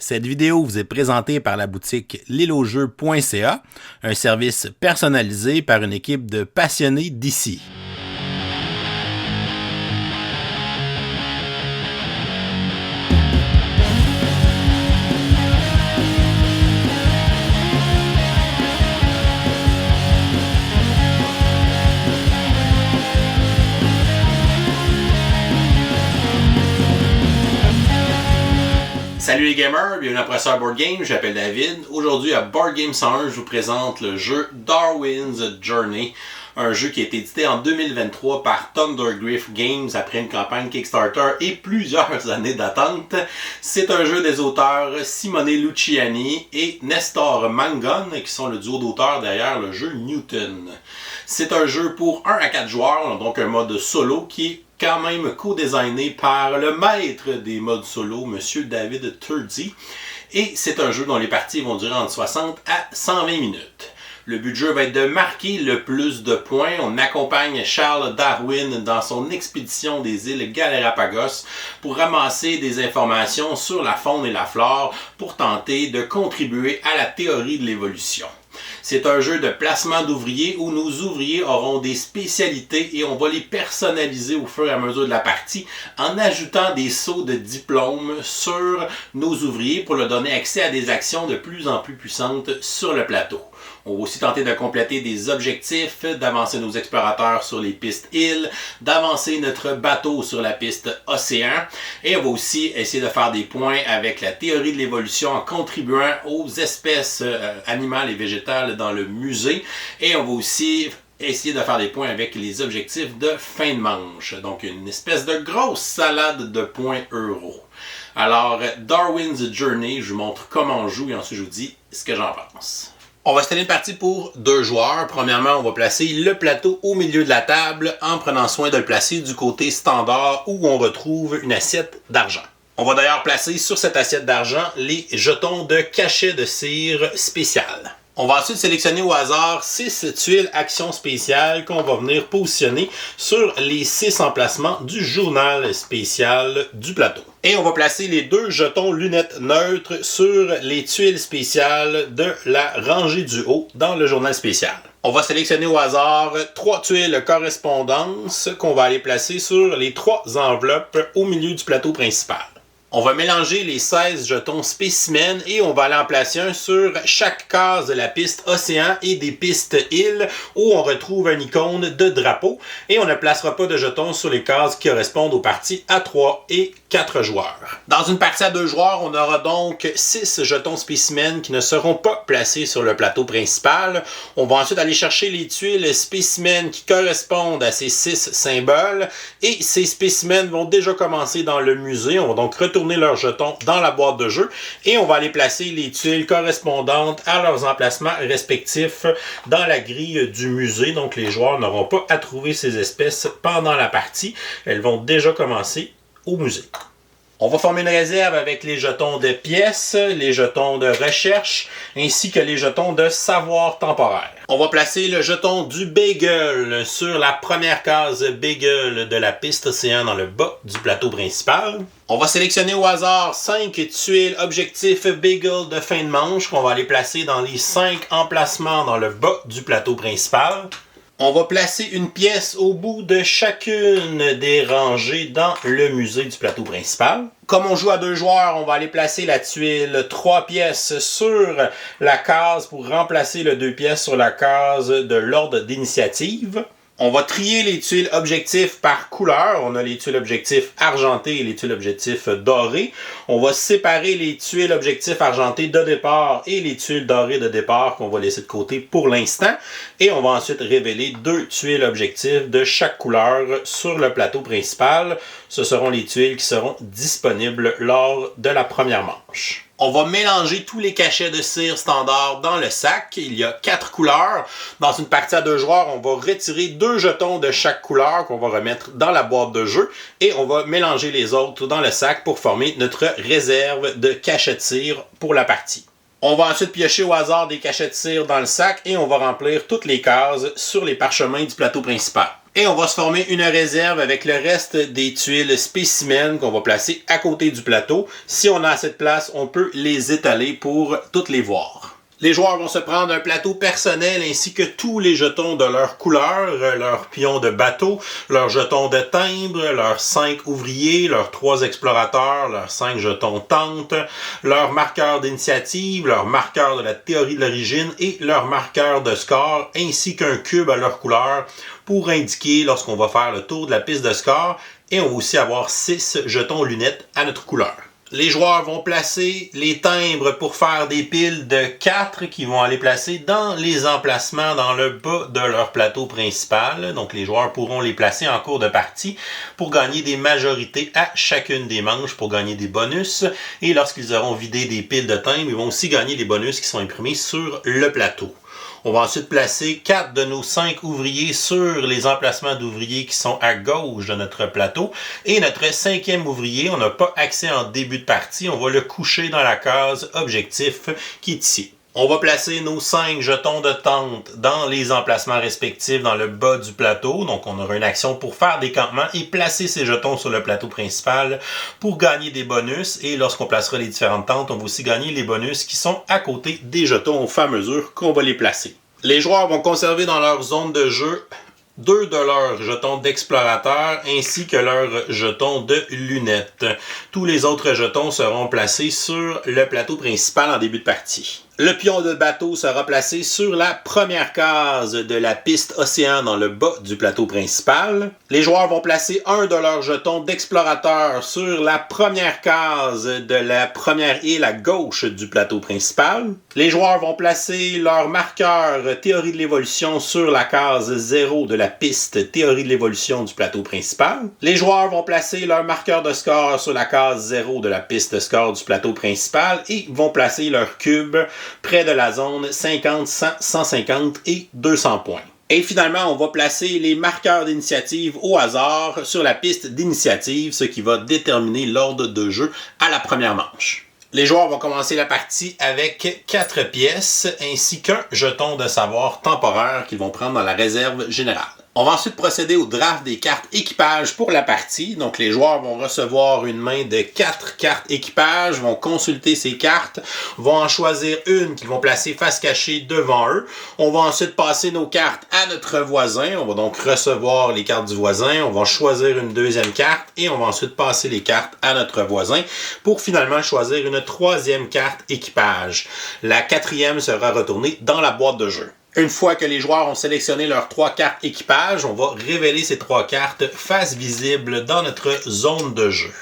Cette vidéo vous est présentée par la boutique liloJeux.ca, un service personnalisé par une équipe de passionnés d'ici. Salut les gamers, bienvenue à Professeur Board Game, je m'appelle David. Aujourd'hui à Board Game 101, je vous présente le jeu Darwin's Journey, un jeu qui a été édité en 2023 par Thundergriff Games après une campagne Kickstarter et plusieurs années d'attente. C'est un jeu des auteurs Simone Luciani et Nestor Mangon qui sont le duo d'auteurs derrière le jeu Newton. C'est un jeu pour 1 à 4 joueurs, donc un mode solo qui est quand même co-designé par le maître des modes solo, Monsieur David Turdi. Et c'est un jeu dont les parties vont durer entre 60 à 120 minutes. Le but du jeu va être de marquer le plus de points. On accompagne Charles Darwin dans son expédition des îles Galapagos pour ramasser des informations sur la faune et la flore pour tenter de contribuer à la théorie de l'évolution. C'est un jeu de placement d'ouvriers où nos ouvriers auront des spécialités et on va les personnaliser au fur et à mesure de la partie en ajoutant des sauts de diplômes sur nos ouvriers pour leur donner accès à des actions de plus en plus puissantes sur le plateau. On va aussi tenter de compléter des objectifs, d'avancer nos explorateurs sur les pistes îles, d'avancer notre bateau sur la piste océan et on va aussi essayer de faire des points avec la théorie de l'évolution en contribuant aux espèces animales et végétales dans le musée et on va aussi essayer de faire des points avec les objectifs de fin de manche. Donc une espèce de grosse salade de points euros. Alors Darwin's Journey, je vous montre comment on joue et ensuite je vous dis ce que j'en pense. On va installer une partie pour 2 joueurs. Premièrement, on va placer le plateau au milieu de la table en prenant soin de le placer du côté standard où on retrouve une assiette d'argent. On va d'ailleurs placer sur cette assiette d'argent les jetons de cachet de cire spécial. On va ensuite sélectionner au hasard 6 tuiles actions spéciales qu'on va venir positionner sur les 6 emplacements du journal spécial du plateau. Et on va placer les 2 jetons lunettes neutres sur les tuiles spéciales de la rangée du haut dans le journal spécial. On va sélectionner au hasard 3 tuiles correspondance qu'on va aller placer sur les 3 enveloppes au milieu du plateau principal. On va mélanger les 16 jetons spécimens et on va aller en placer un sur chaque case de la piste océan et des pistes îles où on retrouve une icône de drapeau et on ne placera pas de jetons sur les cases qui correspondent aux parties à 3 et 4 joueurs. Dans une partie à 2 joueurs, on aura donc 6 jetons spécimens qui ne seront pas placés sur le plateau principal. On va ensuite aller chercher les tuiles spécimens qui correspondent à ces 6 symboles et ces spécimens vont déjà commencer dans le musée. On va donc retourner leurs jetons dans la boîte de jeu et on va aller placer les tuiles correspondantes à leurs emplacements respectifs dans la grille du musée. Donc les joueurs n'auront pas à trouver ces espèces pendant la partie. Elles vont déjà commencer au musée. On va former une réserve avec les jetons de pièces, les jetons de recherche, ainsi que les jetons de savoir temporaire. On va placer le jeton du bagel sur la première case bagel de la piste océan dans le bas du plateau principal. On va sélectionner au hasard 5 tuiles objectifs bagel de fin de manche qu'on va aller placer dans les 5 emplacements dans le bas du plateau principal. On va placer une pièce au bout de chacune des rangées dans le musée du plateau principal. Comme on joue à 2 joueurs, on va aller placer la tuile 3 pièces sur la case pour remplacer le 2 pièces sur la case de l'ordre d'initiative. On va trier les tuiles objectifs par couleur. On a les tuiles objectifs argentées et les tuiles objectifs dorées. On va séparer les tuiles objectifs argentées de départ et les tuiles dorées de départ qu'on va laisser de côté pour l'instant. Et on va ensuite révéler 2 tuiles objectifs de chaque couleur sur le plateau principal. Ce seront les tuiles qui seront disponibles lors de la première manche. On va mélanger tous les cachets de cire standard dans le sac. Il y a 4 couleurs. Dans une partie à 2 joueurs, on va retirer 2 jetons de chaque couleur qu'on va remettre dans la boîte de jeu et on va mélanger les autres dans le sac pour former notre réserve de cachets de cire pour la partie. On va ensuite piocher au hasard des cachets de cire dans le sac et on va remplir toutes les cases sur les parchemins du plateau principal. Et on va se former une réserve avec le reste des tuiles spécimens qu'on va placer à côté du plateau. Si on a assez de place, on peut les étaler pour toutes les voir. Les joueurs vont se prendre un plateau personnel ainsi que tous les jetons de leur couleur, leurs pions de bateau, leurs jetons de timbre, leurs 5 ouvriers, leurs 3 explorateurs, leurs 5 jetons tente, leurs marqueurs d'initiative, leurs marqueurs de la théorie de l'origine et leurs marqueurs de score, ainsi qu'un cube à leur couleur pour indiquer lorsqu'on va faire le tour de la piste de score. Et on va aussi avoir 6 jetons lunettes à notre couleur. Les joueurs vont placer les timbres pour faire des piles de 4 qui vont aller placer dans les emplacements dans le bas de leur plateau principal. Donc les joueurs pourront les placer en cours de partie pour gagner des majorités à chacune des manches pour gagner des bonus. Et lorsqu'ils auront vidé des piles de timbres, ils vont aussi gagner des bonus qui sont imprimés sur le plateau. On va ensuite placer 4 de nos 5 ouvriers sur les emplacements d'ouvriers qui sont à gauche de notre plateau. Et notre 5e ouvrier, on n'a pas accès en début de partie, on va le coucher dans la case objectif qui est ici. On va placer nos 5 jetons de tente dans les emplacements respectifs dans le bas du plateau. Donc, on aura une action pour faire des campements et placer ces jetons sur le plateau principal pour gagner des bonus. Et lorsqu'on placera les différentes tentes, on va aussi gagner les bonus qui sont à côté des jetons au fur et à mesure qu'on va les placer. Les joueurs vont conserver dans leur zone de jeu 2 de leurs jetons d'explorateur ainsi que leurs jetons de lunettes. Tous les autres jetons seront placés sur le plateau principal en début de partie. Le pion de bateau sera placé sur la première case de la piste océan dans le bas du plateau principal. Les joueurs vont placer un de leurs jetons d'explorateur sur la première case de la première île à gauche du plateau principal. Les joueurs vont placer leur marqueur théorie de l'évolution sur la case 0 de la piste théorie de l'évolution du plateau principal. Les joueurs vont placer leur marqueur de score sur la case 0 de la piste de score du plateau principal et vont placer leur cube près de la zone 50, 100, 150 et 200 points. Et finalement, on va placer les marqueurs d'initiative au hasard sur la piste d'initiative, ce qui va déterminer l'ordre de jeu à la première manche. Les joueurs vont commencer la partie avec 4 pièces ainsi qu'un jeton de savoir temporaire qu'ils vont prendre dans la réserve générale. On va ensuite procéder au draft des cartes équipage pour la partie. Donc les joueurs vont recevoir une main de 4 cartes équipage, vont consulter ces cartes, vont en choisir une qu'ils vont placer face cachée devant eux. On va ensuite passer nos cartes à notre voisin. On va donc recevoir les cartes du voisin. On va choisir une deuxième carte et on va ensuite passer les cartes à notre voisin pour finalement choisir une troisième carte équipage. La 4e sera retournée dans la boîte de jeu. Une fois que les joueurs ont sélectionné leurs 3 cartes équipage, on va révéler ces 3 cartes face visible dans notre zone de jeu.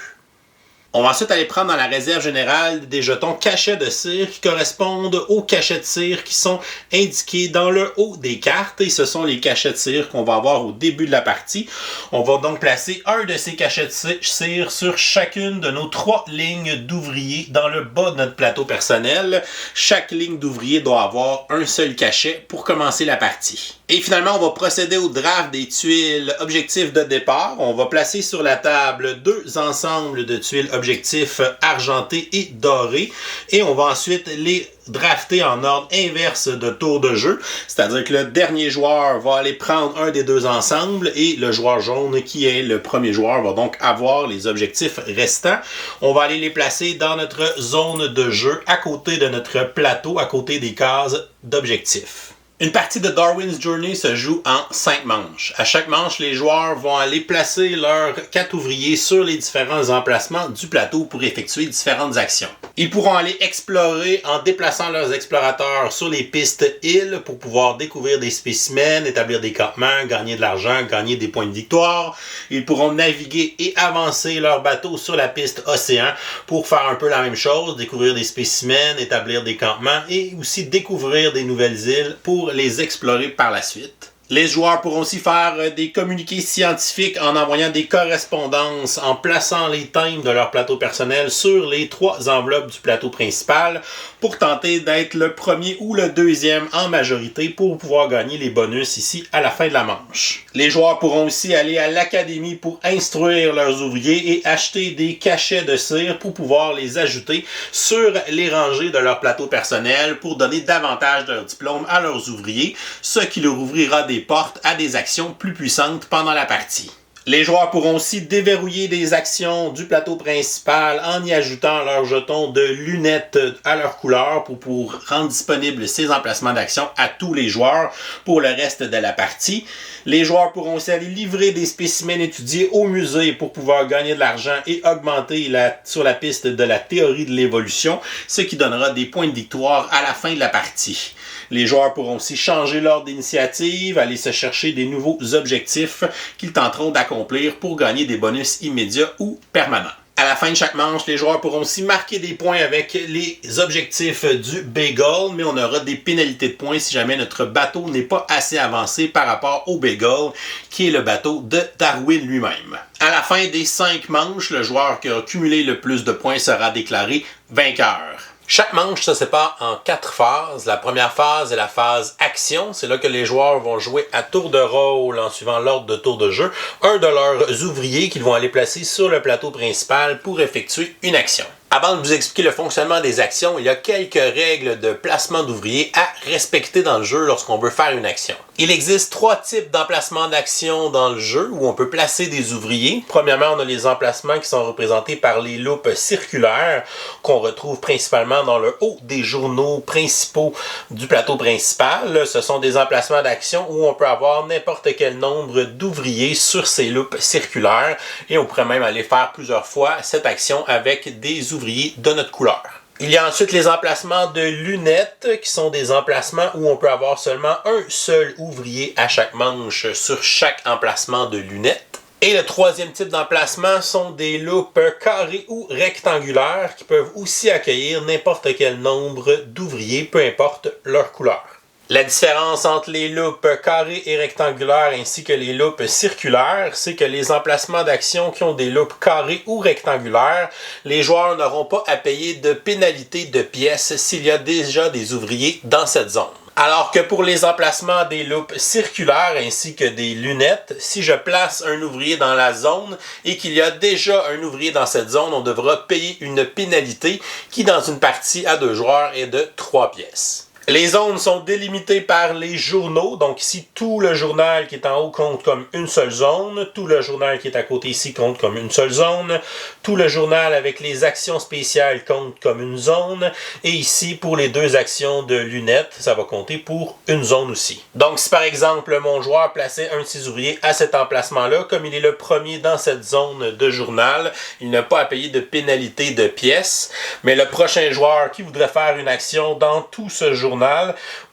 On va ensuite aller prendre dans la réserve générale des jetons cachets de cire qui correspondent aux cachets de cire qui sont indiqués dans le haut des cartes. Et ce sont les cachets de cire qu'on va avoir au début de la partie. On va donc placer un de ces cachets de cire sur chacune de nos 3 lignes d'ouvriers dans le bas de notre plateau personnel. Chaque ligne d'ouvrier doit avoir un seul cachet pour commencer la partie. Et finalement, on va procéder au draft des tuiles objectifs de départ. On va placer sur la table 2 ensembles de tuiles objectifs argentées et dorées. Et on va ensuite les drafter en ordre inverse de tour de jeu. C'est-à-dire que le dernier joueur va aller prendre un des 2 ensembles et le joueur jaune, qui est le premier joueur, va donc avoir les objectifs restants. On va aller les placer dans notre zone de jeu à côté de notre plateau, à côté des cases d'objectifs. Une partie de Darwin's Journey se joue en 5 manches. À chaque manche, les joueurs vont aller placer leurs 4 ouvriers sur les différents emplacements du plateau pour effectuer différentes actions. Ils pourront aller explorer en déplaçant leurs explorateurs sur les pistes îles pour pouvoir découvrir des spécimens, établir des campements, gagner de l'argent, gagner des points de victoire. Ils pourront naviguer et avancer leur bateau sur la piste océan pour faire un peu la même chose, découvrir des spécimens, établir des campements et aussi découvrir des nouvelles îles pour les explorer par la suite. Les joueurs pourront aussi faire des communiqués scientifiques en envoyant des correspondances, en plaçant les thèmes de leur plateau personnel sur les 3 enveloppes du plateau principal pour tenter d'être le premier ou le deuxième en majorité pour pouvoir gagner les bonus ici à la fin de la manche. Les joueurs pourront aussi aller à l'académie pour instruire leurs ouvriers et acheter des cachets de cire pour pouvoir les ajouter sur les rangées de leur plateau personnel pour donner davantage de diplômes à leurs ouvriers, ce qui leur ouvrira des des portes à des actions plus puissantes pendant la partie. Les joueurs pourront aussi déverrouiller des actions du plateau principal en y ajoutant leurs jetons de lunettes à leur couleur pour rendre disponibles ces emplacements d'actions à tous les joueurs pour le reste de la partie. Les joueurs pourront aussi aller livrer des spécimens étudiés au musée pour pouvoir gagner de l'argent et augmenter sur la piste de la théorie de l'évolution, ce qui donnera des points de victoire à la fin de la partie. Les joueurs pourront aussi changer l'ordre d'initiative, aller se chercher des nouveaux objectifs qu'ils tenteront d'accomplir pour gagner des bonus immédiats ou permanents. À la fin de chaque manche, les joueurs pourront aussi marquer des points avec les objectifs du Bagel, mais on aura des pénalités de points si jamais notre bateau n'est pas assez avancé par rapport au Bagel, qui est le bateau de Darwin lui-même. À la fin des 5 manches, le joueur qui a cumulé le plus de points sera déclaré vainqueur. Chaque manche se sépare en 4 phases. La première phase est la phase action. C'est là que les joueurs vont jouer à tour de rôle en suivant l'ordre de tour de jeu un de leurs ouvriers qu'ils vont aller placer sur le plateau principal pour effectuer une action. Avant de vous expliquer le fonctionnement des actions, il y a quelques règles de placement d'ouvriers à respecter dans le jeu lorsqu'on veut faire une action. Il existe 3 types d'emplacements d'actions dans le jeu où on peut placer des ouvriers. Premièrement, on a les emplacements qui sont représentés par les loupes circulaires qu'on retrouve principalement dans le haut des journaux principaux du plateau principal. Ce sont des emplacements d'action où on peut avoir n'importe quel nombre d'ouvriers sur ces loupes circulaires et on pourrait même aller faire plusieurs fois cette action avec des ouvriers de notre couleur. Il y a ensuite les emplacements de lunettes qui sont des emplacements où on peut avoir seulement un seul ouvrier à chaque manche sur chaque emplacement de lunettes. Et le troisième type d'emplacement sont des loupes carrées ou rectangulaires qui peuvent aussi accueillir n'importe quel nombre d'ouvriers, peu importe leur couleur. La différence entre les loupes carrées et rectangulaires ainsi que les loupes circulaires, c'est que les emplacements d'action qui ont des loupes carrées ou rectangulaires, les joueurs n'auront pas à payer de pénalité de pièces s'il y a déjà des ouvriers dans cette zone. Alors que pour les emplacements des loupes circulaires ainsi que des lunettes, si je place un ouvrier dans la zone et qu'il y a déjà un ouvrier dans cette zone, on devra payer une pénalité qui dans une partie à 2 joueurs est de 3 pièces. Les zones sont délimitées par les journaux, donc ici tout le journal qui est en haut compte comme une seule zone, tout le journal qui est à côté ici compte comme une seule zone, tout le journal avec les actions spéciales compte comme une zone, et ici pour les 2 actions de lunettes, ça va compter pour une zone aussi. Donc si par exemple mon joueur plaçait un de ses ouvriers à cet emplacement-là, comme il est le premier dans cette zone de journal, il n'a pas à payer de pénalité de pièces, mais le prochain joueur qui voudrait faire une action dans tout ce journal,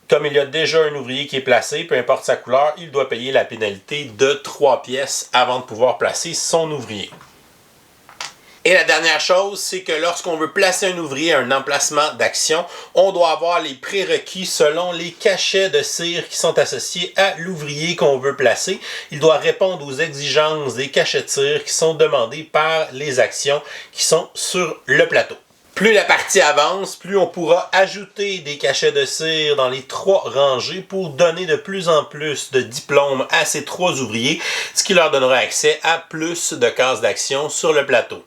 comme il y a déjà un ouvrier qui est placé, peu importe sa couleur, il doit payer la pénalité de 3 pièces avant de pouvoir placer son ouvrier. Et la dernière chose, c'est que lorsqu'on veut placer un ouvrier à un emplacement d'action, on doit avoir les prérequis selon les cachets de cire qui sont associés à l'ouvrier qu'on veut placer. Il doit répondre aux exigences des cachets de cire qui sont demandés par les actions qui sont sur le plateau. Plus la partie avance, plus on pourra ajouter des cachets de cire dans les 3 rangées pour donner de plus en plus de diplômes à ces 3 ouvriers, ce qui leur donnera accès à plus de cases d'action sur le plateau.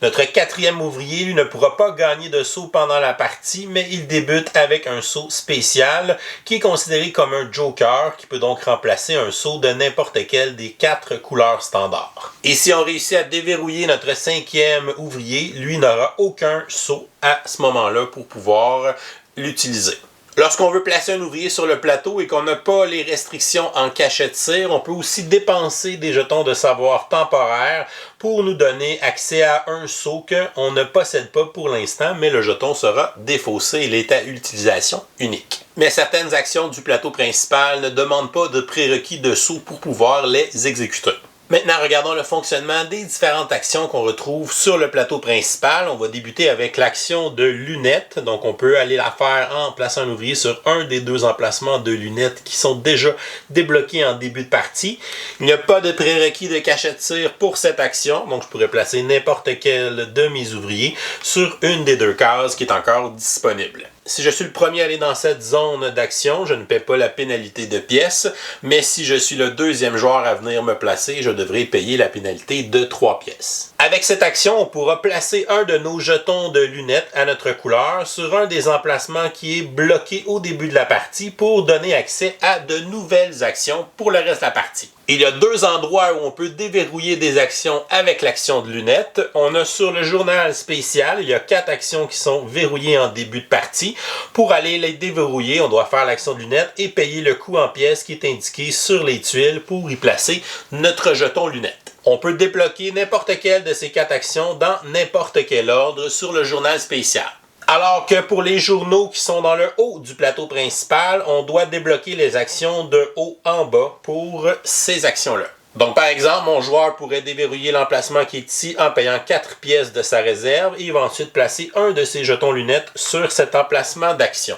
Notre 4e ouvrier, lui, ne pourra pas gagner de saut pendant la partie, mais il débute avec un saut spécial qui est considéré comme un joker, qui peut donc remplacer un saut de n'importe quelle des 4 couleurs standards. Et si on réussit à déverrouiller notre 5e ouvrier, lui n'aura aucun saut à ce moment-là pour pouvoir l'utiliser. Lorsqu'on veut placer un ouvrier sur le plateau et qu'on n'a pas les restrictions en cachet de cire, on peut aussi dépenser des jetons de savoir temporaires pour nous donner accès à un saut qu'on ne possède pas pour l'instant, mais le jeton sera défaussé, il est à utilisation unique. Mais certaines actions du plateau principal ne demandent pas de prérequis de saut pour pouvoir les exécuter. Maintenant, regardons le fonctionnement des différentes actions qu'on retrouve sur le plateau principal. On va débuter avec l'action de lunettes. Donc, on peut aller la faire en plaçant un ouvrier sur un des 2 emplacements de lunettes qui sont déjà débloqués en début de partie. Il n'y a pas de prérequis de cachet de tir pour cette action. Donc, je pourrais placer n'importe quel de mes ouvriers sur une des 2 cases qui est encore disponible. Si je suis le premier à aller dans cette zone d'action, je ne paie pas la pénalité de pièces, mais si je suis le 2e joueur à venir me placer, je devrai payer la pénalité de 3 pièces. Avec cette action, on pourra placer un de nos jetons de lunettes à notre couleur sur un des emplacements qui est bloqué au début de la partie pour donner accès à de nouvelles actions pour le reste de la partie. Il y a 2 endroits où on peut déverrouiller des actions avec l'action de lunettes. On a sur le journal spécial, il y a 4 actions qui sont verrouillées en début de partie. Pour aller les déverrouiller, on doit faire l'action de lunettes et payer le coût en pièces qui est indiqué sur les tuiles pour y placer notre jeton lunettes. On peut débloquer n'importe quelle de ces 4 actions dans n'importe quel ordre sur le journal spécial. Alors que pour les journaux qui sont dans le haut du plateau principal, on doit débloquer les actions de haut en bas pour ces actions-là. Donc par exemple, mon joueur pourrait déverrouiller l'emplacement qui est ici en payant 4 pièces de sa réserve et il va ensuite placer un de ses jetons lunettes sur cet emplacement d'action.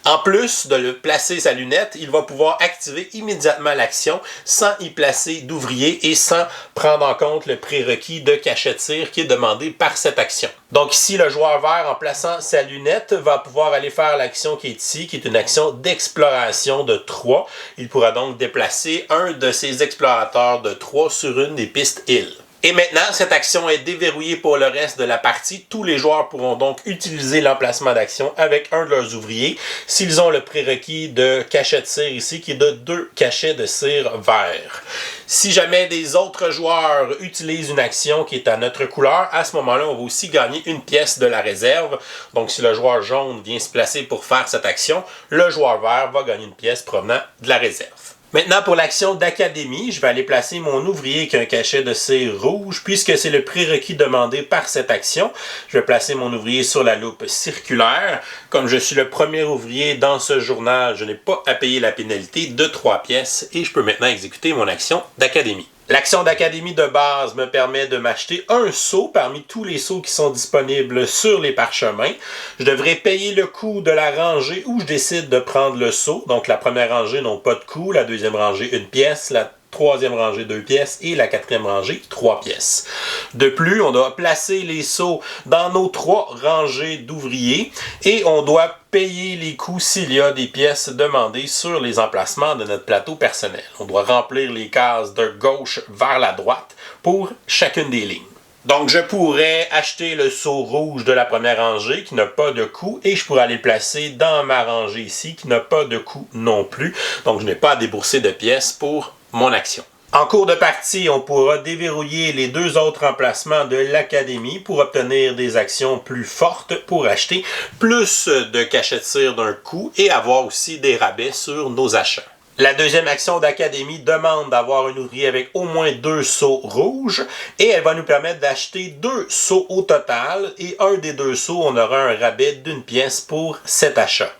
En plus de le placer sa lunette, il va pouvoir activer immédiatement l'action sans y placer d'ouvrier et sans prendre en compte le prérequis de cachet de tir qui est demandé par cette action. Donc ici, le joueur vert, en plaçant sa lunette, va pouvoir aller faire l'action qui est ici, qui est une action d'exploration de 3. Il pourra donc déplacer un de ses explorateurs de 3 sur une des pistes îles. Et maintenant, cette action est déverrouillée pour le reste de la partie. Tous les joueurs pourront donc utiliser l'emplacement d'action avec un de leurs ouvriers s'ils ont le prérequis de cachet de cire ici, qui est de 2 cachets de cire vert. Si jamais des autres joueurs utilisent une action qui est à notre couleur, à ce moment-là, on va aussi gagner une pièce de la réserve. Donc, si le joueur jaune vient se placer pour faire cette action, le joueur vert va gagner une pièce provenant de la réserve. Maintenant, pour l'action d'académie, je vais aller placer mon ouvrier qui a un cachet de cire rouge, puisque c'est le prérequis demandé par cette action. Je vais placer mon ouvrier sur la loupe circulaire. Comme je suis le premier ouvrier dans ce journal, je n'ai pas à payer la pénalité de 3 pièces et je peux maintenant exécuter mon action d'académie. L'action d'académie de base me permet de m'acheter un seau parmi tous les seaux qui sont disponibles sur les parchemins. Je devrais payer le coût de la rangée où je décide de prendre le seau. Donc la première rangée n'a pas de coût, la deuxième rangée 1 pièce, la troisième rangée 2 pièces et la quatrième rangée 3 pièces. De plus, on doit placer les seaux dans nos 3 rangées d'ouvriers et on doit payer les coûts s'il y a des pièces demandées sur les emplacements de notre plateau personnel. On doit remplir les cases de gauche vers la droite pour chacune des lignes. Donc, je pourrais acheter le seau rouge de la première rangée qui n'a pas de coût et je pourrais aller le placer dans ma rangée ici qui n'a pas de coût non plus. Donc, je n'ai pas à débourser de pièces pour mon action. En cours de partie, on pourra déverrouiller les 2 autres emplacements de l'académie pour obtenir des actions plus fortes pour acheter plus de cachets de cire d'un coup et avoir aussi des rabais sur nos achats. La deuxième action d'académie demande d'avoir un ouvrier avec au moins 2 seaux rouges et elle va nous permettre d'acheter 2 seaux au total et un des 2 seaux, on aura un rabais d'1 pièce pour cet achat.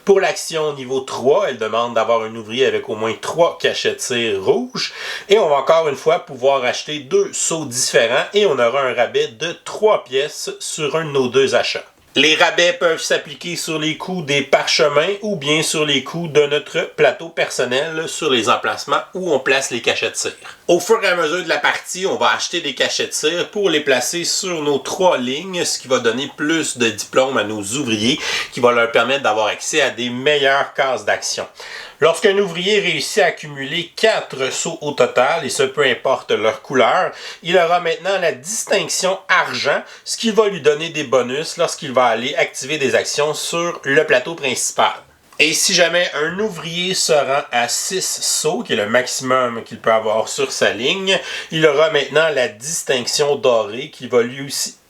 Pour l'action niveau 3, elle demande d'avoir un ouvrier avec au moins 3 cachets de cire rouges et on va encore une fois pouvoir acheter 2 seaux différents et on aura un rabais de 3 pièces sur un de nos 2 achats. Les rabais peuvent s'appliquer sur les coûts des parchemins ou bien sur les coûts de notre plateau personnel sur les emplacements où on place les cachets de cire. Au fur et à mesure de la partie, on va acheter des cachets de cire pour les placer sur nos 3 lignes, ce qui va donner plus de diplômes à nos ouvriers, qui va leur permettre d'avoir accès à des meilleures cases d'action. Lorsqu'un ouvrier réussit à accumuler 4 seaux au total, et ce peu importe leur couleur, il aura maintenant la distinction argent, ce qui va lui donner des bonus lorsqu'il va aller activer des actions sur le plateau principal. Et si jamais un ouvrier se rend à 6 seaux, qui est le maximum qu'il peut avoir sur sa ligne, il aura maintenant la distinction dorée qui va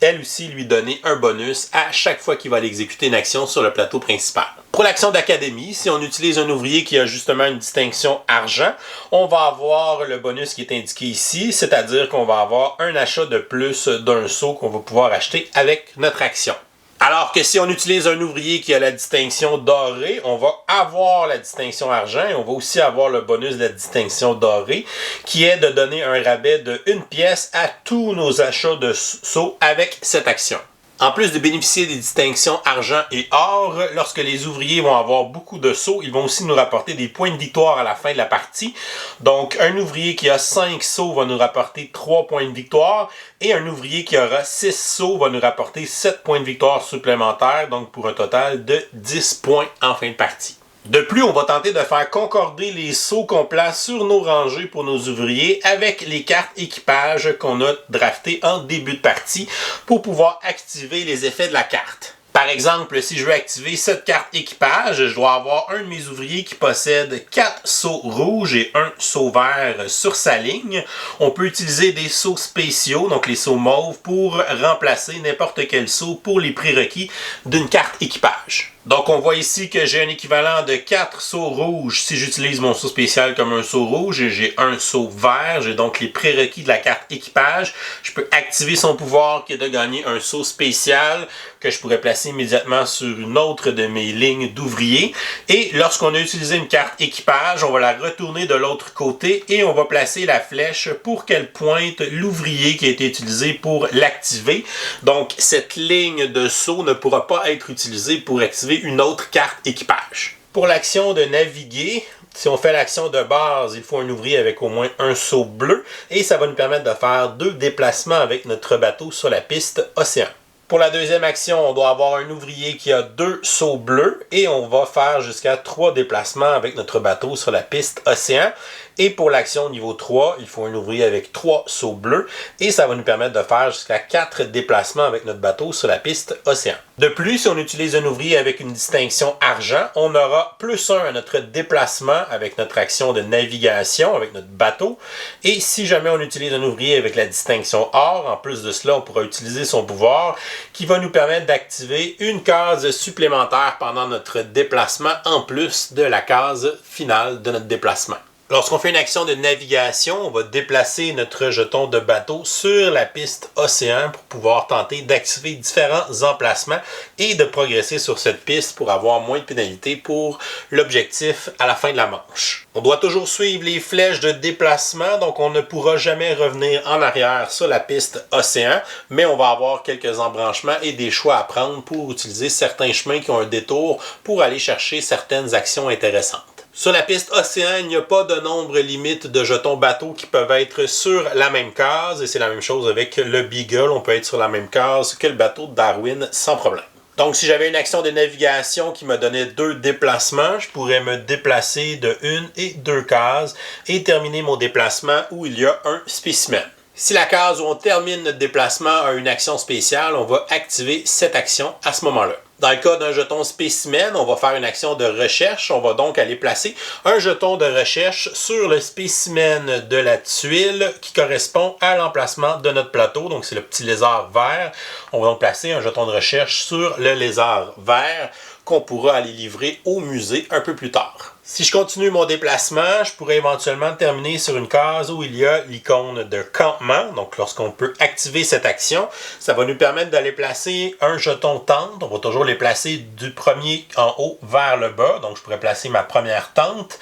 elle aussi lui donner un bonus à chaque fois qu'il va aller exécuter une action sur le plateau principal. Pour l'action d'académie, si on utilise un ouvrier qui a justement une distinction argent, on va avoir le bonus qui est indiqué ici, c'est-à-dire qu'on va avoir un achat de plus d'un seau qu'on va pouvoir acheter avec notre action. Alors que si on utilise un ouvrier qui a la distinction dorée, on va avoir la distinction argent et on va aussi avoir le bonus de la distinction dorée qui est de donner un rabais de 1 pièce à tous nos achats de seaux avec cette action. En plus de bénéficier des distinctions argent et or, lorsque les ouvriers vont avoir beaucoup de seaux, ils vont aussi nous rapporter des points de victoire à la fin de la partie. Donc, un ouvrier qui a 5 seaux va nous rapporter 3 points de victoire et un ouvrier qui aura 6 seaux va nous rapporter 7 points de victoire supplémentaires, donc pour un total de 10 points en fin de partie. De plus, on va tenter de faire concorder les sauts qu'on place sur nos rangées pour nos ouvriers avec les cartes équipage qu'on a draftées en début de partie pour pouvoir activer les effets de la carte. Par exemple, si je veux activer cette carte équipage, je dois avoir un de mes ouvriers qui possède 4 sauts rouges et un saut vert sur sa ligne. On peut utiliser des sauts spéciaux, donc les sauts mauves, pour remplacer n'importe quel saut pour les prérequis d'une carte équipage. Donc on voit ici que j'ai un équivalent de 4 sauts rouges si j'utilise mon saut spécial comme un saut rouge et j'ai un saut vert. J'ai donc les prérequis de la carte équipage. Je peux activer son pouvoir qui est de gagner un saut spécial que je pourrais placer immédiatement sur une autre de mes lignes d'ouvriers. Et lorsqu'on a utilisé une carte équipage, on va la retourner de l'autre côté et on va placer la flèche pour qu'elle pointe l'ouvrier qui a été utilisé pour l'activer. Donc cette ligne de saut ne pourra pas être utilisée pour activer une autre carte équipage. Pour l'action de naviguer, si on fait l'action de base, il faut un ouvrier avec au moins un saut bleu et ça va nous permettre de faire 2 déplacements avec notre bateau sur la piste océan. Pour la deuxième action, on doit avoir un ouvrier qui a 2 sauts bleus et on va faire jusqu'à 3 déplacements avec notre bateau sur la piste océan. Et pour l'action niveau 3, il faut un ouvrier avec 3 sauts bleus et ça va nous permettre de faire jusqu'à 4 déplacements avec notre bateau sur la piste océan. De plus, si on utilise un ouvrier avec une distinction argent, on aura +1 à notre déplacement avec notre action de navigation avec notre bateau. Et si jamais on utilise un ouvrier avec la distinction or, en plus de cela, on pourra utiliser son pouvoir qui va nous permettre d'activer une case supplémentaire pendant notre déplacement en plus de la case finale de notre déplacement. Lorsqu'on fait une action de navigation, on va déplacer notre jeton de bateau sur la piste océan pour pouvoir tenter d'activer différents emplacements et de progresser sur cette piste pour avoir moins de pénalités pour l'objectif à la fin de la manche. On doit toujours suivre les flèches de déplacement, donc on ne pourra jamais revenir en arrière sur la piste océan, mais on va avoir quelques embranchements et des choix à prendre pour utiliser certains chemins qui ont un détour pour aller chercher certaines actions intéressantes. Sur la piste océan, il n'y a pas de nombre limite de jetons bateaux qui peuvent être sur la même case. Et c'est la même chose avec le Beagle. On peut être sur la même case que le bateau de Darwin sans problème. Donc, si j'avais une action de navigation qui me donnait 2 déplacements, je pourrais me déplacer de 1 et 2 cases et terminer mon déplacement où il y a un spécimen. Si la case où on termine notre déplacement a une action spéciale, on va activer cette action à ce moment-là. Dans le cas d'un jeton spécimen, on va faire une action de recherche. On va donc aller placer un jeton de recherche sur le spécimen de la tuile qui correspond à l'emplacement de notre plateau. Donc, c'est le petit lézard vert. On va donc placer un jeton de recherche sur le lézard vert qu'on pourra aller livrer au musée un peu plus tard. Si je continue mon déplacement, je pourrais éventuellement terminer sur une case où il y a l'icône de campement. Donc, lorsqu'on peut activer cette action, ça va nous permettre d'aller placer un jeton tente. On va toujours les placer du premier en haut vers le bas. Donc, je pourrais placer ma première tente.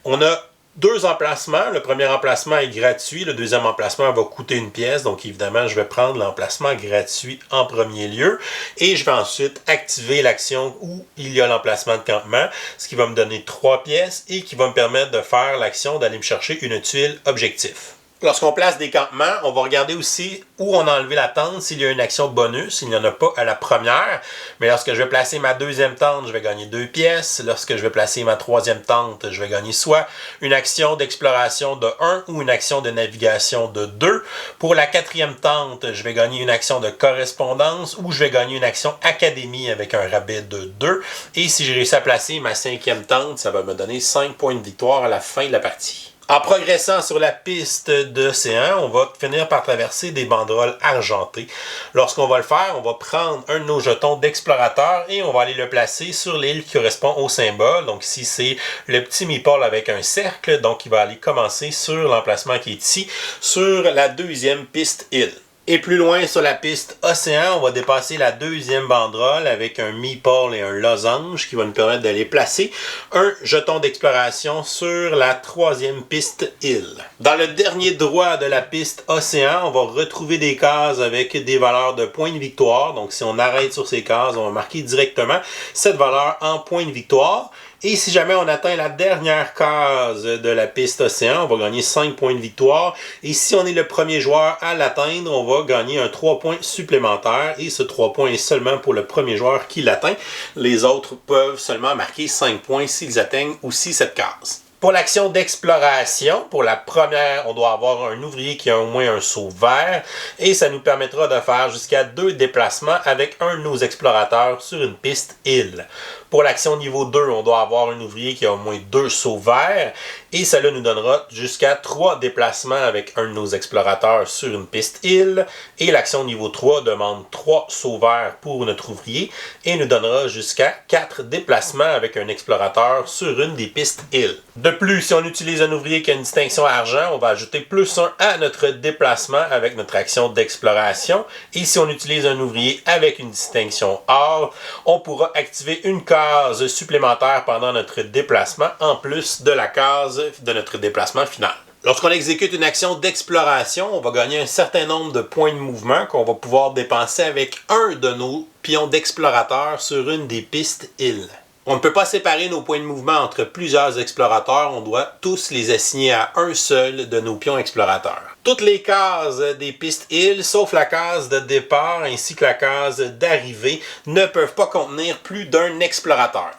On a 2 emplacements. Le premier emplacement est gratuit. Le deuxième emplacement va coûter 1 pièce. Donc, évidemment, je vais prendre l'emplacement gratuit en premier lieu. Et je vais ensuite activer l'action où il y a l'emplacement de campement, ce qui va me donner 3 pièces et qui va me permettre de faire l'action d'aller me chercher une tuile objectif. Lorsqu'on place des campements, on va regarder aussi où on a enlevé la tente, s'il y a une action bonus. Il n'y en a pas à la première. Mais lorsque je vais placer ma deuxième tente, je vais gagner 2 pièces. Lorsque je vais placer ma troisième tente, je vais gagner soit une action d'exploration de 1 ou une action de navigation de 2. Pour la quatrième tente, je vais gagner une action de correspondance ou je vais gagner une action académie avec un rabais de 2. Et si j'ai réussi à placer ma cinquième tente, ça va me donner 5 points de victoire à la fin de la partie. En progressant sur la piste d'océan, on va finir par traverser des banderoles argentées. Lorsqu'on va le faire, on va prendre un de nos jetons d'explorateur et on va aller le placer sur l'île qui correspond au symbole. Donc ici, c'est le petit meeple avec un cercle. Donc il va aller commencer sur l'emplacement qui est ici, sur la deuxième piste île. Et plus loin sur la piste océan, on va dépasser la deuxième banderole avec un meeple et un losange qui va nous permettre d'aller placer un jeton d'exploration sur la troisième piste île. Dans le dernier droit de la piste océan, on va retrouver des cases avec des valeurs de points de victoire. Donc si on arrête sur ces cases, on va marquer directement cette valeur en points de victoire. Et si jamais on atteint la dernière case de la piste océan, on va gagner 5 points de victoire. Et si on est le premier joueur à l'atteindre, on va gagner un 3 points supplémentaire. Et ce 3 points est seulement pour le premier joueur qui l'atteint. Les autres peuvent seulement marquer 5 points s'ils atteignent aussi cette case. Pour l'action d'exploration, pour la première, on doit avoir un ouvrier qui a au moins un saut vert et ça nous permettra de faire jusqu'à 2 déplacements avec un de nos explorateurs sur une piste île. Pour l'action niveau 2, on doit avoir un ouvrier qui a au moins 2 sauts verts et cela nous donnera jusqu'à 3 déplacements avec un de nos explorateurs sur une piste île. Et l'action niveau 3 demande 3 sauts verts pour notre ouvrier et nous donnera jusqu'à 4 déplacements avec un explorateur sur une des pistes îles. De plus, si on utilise un ouvrier qui a une distinction argent, on va ajouter +1 à notre déplacement avec notre action d'exploration. Et si on utilise un ouvrier avec une distinction or, on pourra activer une case supplémentaire pendant notre déplacement en plus de la case de notre déplacement final. Lorsqu'on exécute une action d'exploration, on va gagner un certain nombre de points de mouvement qu'on va pouvoir dépenser avec un de nos pions d'explorateur sur une des pistes îles. On ne peut pas séparer nos points de mouvement entre plusieurs explorateurs, on doit tous les assigner à un seul de nos pions explorateurs. Toutes les cases des pistes îles, sauf la case de départ ainsi que la case d'arrivée, ne peuvent pas contenir plus d'un explorateur.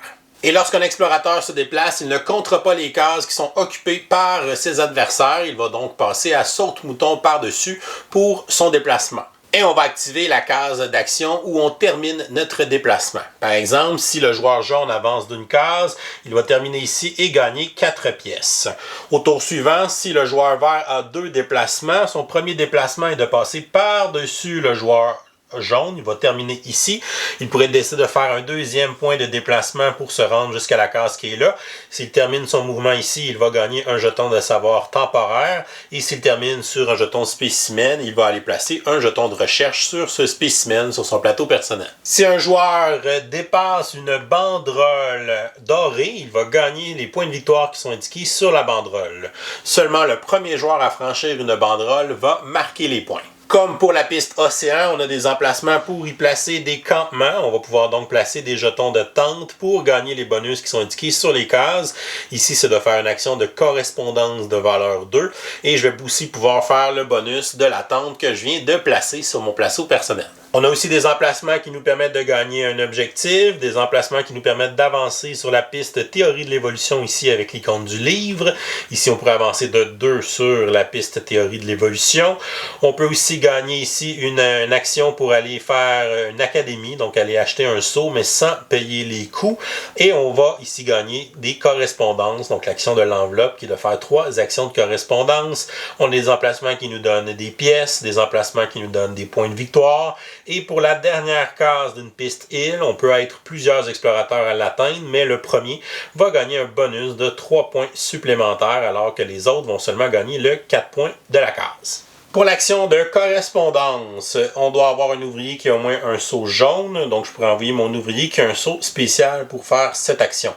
Et lorsqu'un explorateur se déplace, il ne comptera pas les cases qui sont occupées par ses adversaires, il va donc passer à saute-mouton par-dessus pour son déplacement. Et on va activer la case d'action où on termine notre déplacement. Par exemple, si le joueur jaune avance d'une case, il va terminer ici et gagner 4 pièces. Au tour suivant, si le joueur vert a 2 déplacements, son premier déplacement est de passer par-dessus le joueur jaune, il va terminer ici. Il pourrait décider de faire un deuxième point de déplacement pour se rendre jusqu'à la case qui est là. S'il termine son mouvement ici, il va gagner un jeton de savoir temporaire. Et s'il termine sur un jeton spécimen, il va aller placer un jeton de recherche sur ce spécimen sur son plateau personnel. Si un joueur dépasse une banderole dorée, il va gagner les points de victoire qui sont indiqués sur la banderole. Seulement le premier joueur à franchir une banderole va marquer les points. Comme pour la piste océan, on a des emplacements pour y placer des campements. On va pouvoir donc placer des jetons de tente pour gagner les bonus qui sont indiqués sur les cases. Ici, c'est de faire une action de correspondance de valeur 2. Et je vais aussi pouvoir faire le bonus de la tente que je viens de placer sur mon plateau personnel. On a aussi des emplacements qui nous permettent de gagner un objectif, des emplacements qui nous permettent d'avancer sur la piste théorie de l'évolution ici avec l'icône du livre. Ici, on pourrait avancer de 2 sur la piste théorie de l'évolution. On peut aussi gagner ici une action pour aller faire une académie, donc aller acheter un saut, mais sans payer les coûts. Et on va ici gagner des correspondances, donc l'action de l'enveloppe qui est de faire 3 actions de correspondance. On a des emplacements qui nous donnent des pièces, des emplacements qui nous donnent des points de victoire. Et pour la dernière case d'une piste île, on peut être plusieurs explorateurs à l'atteindre, mais le premier va gagner un bonus de 3 points supplémentaires, alors que les autres vont seulement gagner le 4 points de la case. Pour l'action de correspondance, on doit avoir un ouvrier qui a au moins un saut jaune, donc je pourrais envoyer mon ouvrier qui a un saut spécial pour faire cette action.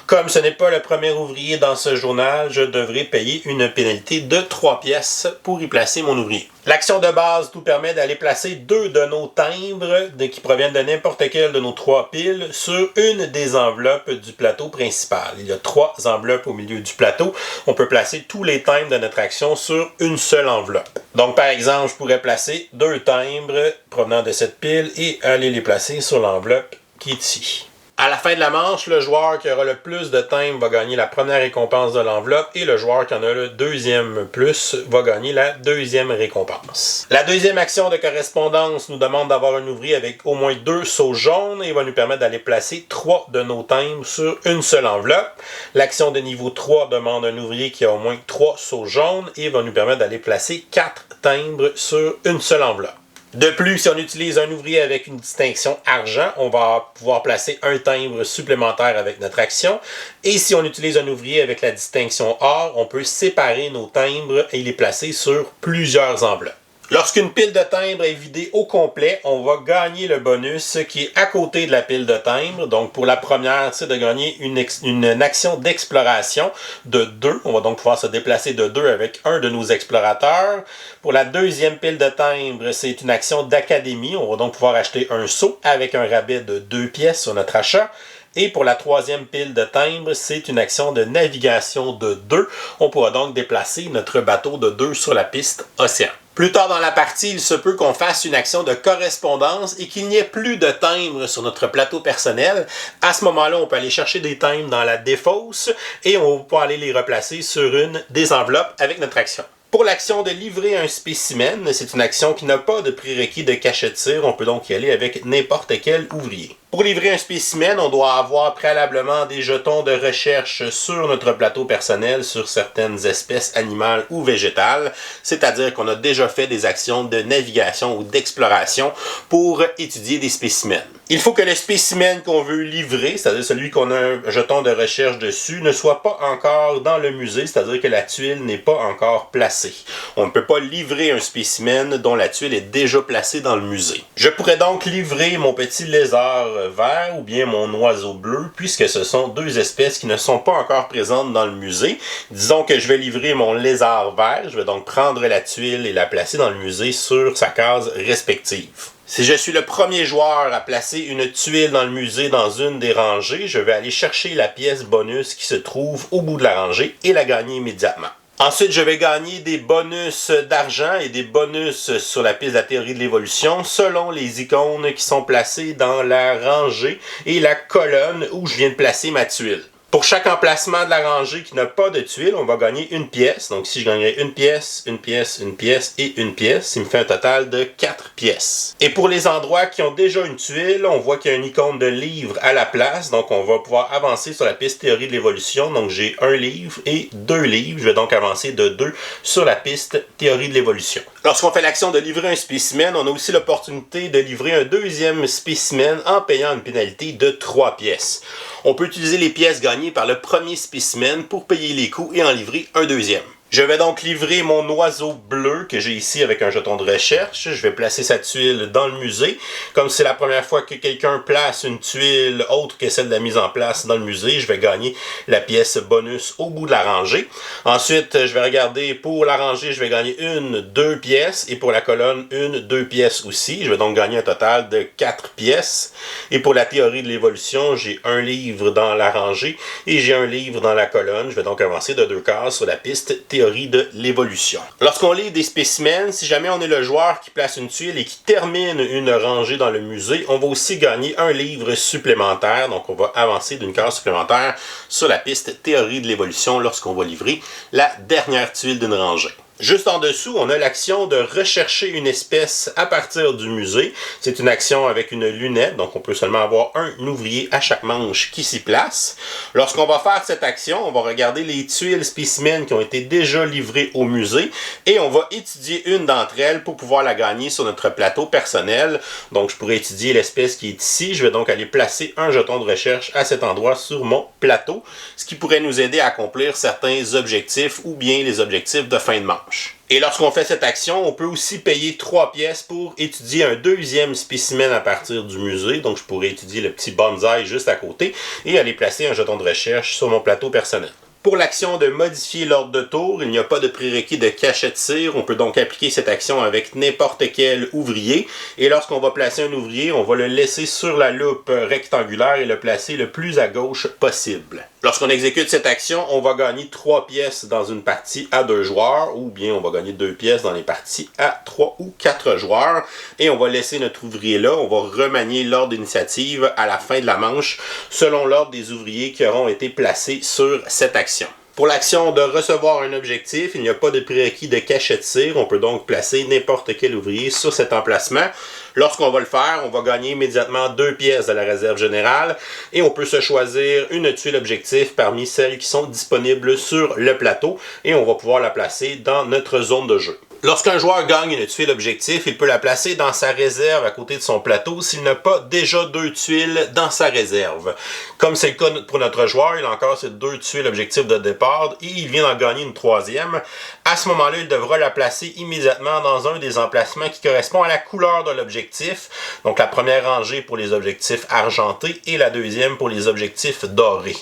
Comme ce n'est pas le premier ouvrier dans ce journal, je devrais payer une pénalité de 3 pièces pour y placer mon ouvrier. L'action de base nous permet d'aller placer 2 de nos timbres qui proviennent de n'importe quelle de nos 3 piles sur une des enveloppes du plateau principal. Il y a 3 enveloppes au milieu du plateau. On peut placer tous les timbres de notre action sur une seule enveloppe. Donc par exemple, je pourrais placer 2 timbres provenant de cette pile et aller les placer sur l'enveloppe qui est ici. À la fin de la manche, le joueur qui aura le plus de timbres va gagner la première récompense de l'enveloppe et le joueur qui en a le deuxième plus va gagner la deuxième récompense. La deuxième action de correspondance nous demande d'avoir un ouvrier avec au moins 2 sauts jaunes et va nous permettre d'aller placer 3 de nos timbres sur une seule enveloppe. L'action de niveau 3 demande un ouvrier qui a au moins 3 sauts jaunes et va nous permettre d'aller placer 4 timbres sur une seule enveloppe. De plus, si on utilise un ouvrier avec une distinction argent, on va pouvoir placer un timbre supplémentaire avec notre action. Et si on utilise un ouvrier avec la distinction or, on peut séparer nos timbres et les placer sur plusieurs enveloppes. Lorsqu'une pile de timbres est vidée au complet, on va gagner le bonus qui est à côté de la pile de timbres. Donc pour la première, c'est de gagner une action d'exploration de 2. On va donc pouvoir se déplacer de 2 avec un de nos explorateurs. Pour la deuxième pile de timbres, c'est une action d'académie. On va donc pouvoir acheter un saut avec un rabais de 2 pièces sur notre achat. Et pour la troisième pile de timbres, c'est une action de navigation de 2. On pourra donc déplacer notre bateau de 2 sur la piste océan. Plus tard dans la partie, il se peut qu'on fasse une action de correspondance et qu'il n'y ait plus de timbres sur notre plateau personnel. À ce moment-là, on peut aller chercher des timbres dans la défausse et on va pouvoir aller les replacer sur une des enveloppes avec notre action. Pour l'action de livrer un spécimen, c'est une action qui n'a pas de prérequis de cachet de tir. On peut donc y aller avec n'importe quel ouvrier. Pour livrer un spécimen, on doit avoir préalablement des jetons de recherche sur notre plateau personnel sur certaines espèces animales ou végétales, c'est-à-dire qu'on a déjà fait des actions de navigation ou d'exploration pour étudier des spécimens. Il faut que le spécimen qu'on veut livrer, c'est-à-dire celui qu'on a un jeton de recherche dessus, ne soit pas encore dans le musée, c'est-à-dire que la tuile n'est pas encore placée. On ne peut pas livrer un spécimen dont la tuile est déjà placée dans le musée. Je pourrais donc livrer mon petit lézard vert ou bien mon oiseau bleu, puisque ce sont deux espèces qui ne sont pas encore présentes dans le musée. Disons que je vais livrer mon lézard vert, je vais donc prendre la tuile et la placer dans le musée sur sa case respective. Si je suis le premier joueur à placer une tuile dans le musée dans une des rangées, je vais aller chercher la pièce bonus qui se trouve au bout de la rangée et la gagner immédiatement. Ensuite, je vais gagner des bonus d'argent et des bonus sur la piste de la théorie de l'évolution selon les icônes qui sont placées dans la rangée et la colonne où je viens de placer ma tuile. Pour chaque emplacement de la rangée qui n'a pas de tuile, on va gagner une pièce. Donc si je gagnerais une pièce, une pièce, une pièce et une pièce, il me fait un total de 4 pièces. Et pour les endroits qui ont déjà une tuile, on voit qu'il y a une icône de livre à la place. Donc on va pouvoir avancer sur la piste théorie de l'évolution. Donc j'ai un livre et 2 livres. Je vais donc avancer de 2 sur la piste théorie de l'évolution. Lorsqu'on fait l'action de livrer un spécimen, on a aussi l'opportunité de livrer un deuxième spécimen en payant une pénalité de 3 pièces. On peut utiliser les pièces gagnées par le premier spécimen pour payer les coûts et en livrer un deuxième. Je vais donc livrer mon oiseau bleu que j'ai ici avec un jeton de recherche. Je vais placer sa tuile dans le musée. Comme c'est la première fois que quelqu'un place une tuile autre que celle de la mise en place dans le musée, je vais gagner la pièce bonus au bout de la rangée. Ensuite, je vais regarder pour la rangée, je vais gagner 2 pièces et pour la colonne, 2 pièces aussi. Je vais donc gagner un total de 4 pièces. Et pour la théorie de l'évolution, j'ai un livre dans la rangée et j'ai un livre dans la colonne. Je vais donc avancer de 2 cases sur la piste théorie de l'évolution. Lorsqu'on lit des spécimens, si jamais on est le joueur qui place une tuile et qui termine une rangée dans le musée, on va aussi gagner un livre supplémentaire. Donc on va avancer d'une case supplémentaire sur la piste théorie de l'évolution lorsqu'on va livrer la dernière tuile d'une rangée. Juste en dessous, on a l'action de rechercher une espèce à partir du musée. C'est une action avec une lunette, donc on peut seulement avoir un ouvrier à chaque manche qui s'y place. Lorsqu'on va faire cette action, on va regarder les tuiles spécimens qui ont été déjà livrées au musée et on va étudier une d'entre elles pour pouvoir la gagner sur notre plateau personnel. Donc je pourrais étudier l'espèce qui est ici. Je vais donc aller placer un jeton de recherche à cet endroit sur mon plateau, ce qui pourrait nous aider à accomplir certains objectifs ou bien les objectifs de fin de manche. Et lorsqu'on fait cette action, on peut aussi payer 3 pièces pour étudier un deuxième spécimen à partir du musée. Donc je pourrais étudier le petit bonsaï juste à côté et aller placer un jeton de recherche sur mon plateau personnel. Pour l'action de modifier l'ordre de tour, il n'y a pas de prérequis de cachet de tir. On peut donc appliquer cette action avec n'importe quel ouvrier. Et lorsqu'on va placer un ouvrier, on va le laisser sur la loupe rectangulaire et le placer le plus à gauche possible. Lorsqu'on exécute cette action, on va gagner 3 pièces dans une partie à 2 joueurs, ou bien on va gagner 2 pièces dans les parties à 3 ou 4 joueurs. Et on va laisser notre ouvrier là. On va remanier l'ordre d'initiative à la fin de la manche, selon l'ordre des ouvriers qui auront été placés sur cette action. Pour l'action de recevoir un objectif, il n'y a pas de prérequis de cachet de tir. On peut donc placer n'importe quel ouvrier sur cet emplacement. Lorsqu'on va le faire, on va gagner immédiatement 2 pièces de la réserve générale et on peut se choisir une tuile objectif parmi celles qui sont disponibles sur le plateau et on va pouvoir la placer dans notre zone de jeu. Lorsqu'un joueur gagne une tuile objectif, il peut la placer dans sa réserve à côté de son plateau s'il n'a pas déjà 2 tuiles dans sa réserve. Comme c'est le cas pour notre joueur, il a encore ces 2 tuiles objectifs de départ et il vient d'en gagner une 3e. À ce moment-là, il devra la placer immédiatement dans un des emplacements qui correspond à la couleur de l'objectif. Donc la première rangée pour les objectifs argentés et la deuxième pour les objectifs dorés.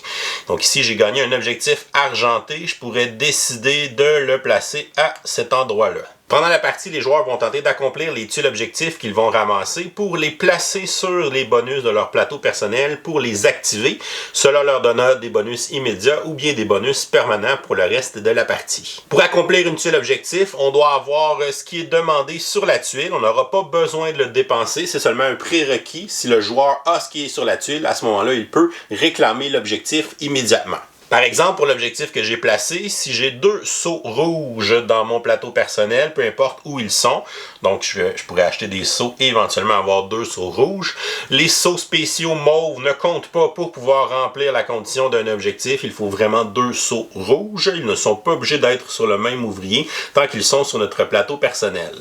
Donc ici, j'ai gagné un objectif argenté. Je pourrais décider de le placer à cet endroit-là. Pendant la partie, les joueurs vont tenter d'accomplir les tuiles objectifs qu'ils vont ramasser pour les placer sur les bonus de leur plateau personnel pour les activer. Cela leur donnera des bonus immédiats ou bien des bonus permanents pour le reste de la partie. Pour accomplir une tuile objectif, on doit avoir ce qui est demandé sur la tuile. On n'aura pas besoin de le dépenser, c'est seulement un prérequis. Si le joueur a ce qui est sur la tuile, à ce moment-là, il peut réclamer l'objectif immédiatement. Par exemple, pour l'objectif que j'ai placé, si j'ai 2 seaux rouges dans mon plateau personnel, peu importe où ils sont, donc je pourrais acheter des seaux et éventuellement avoir 2 seaux rouges. Les seaux spéciaux mauves ne comptent pas pour pouvoir remplir la condition d'un objectif. Il faut vraiment 2 seaux rouges. Ils ne sont pas obligés d'être sur le même ouvrier tant qu'ils sont sur notre plateau personnel.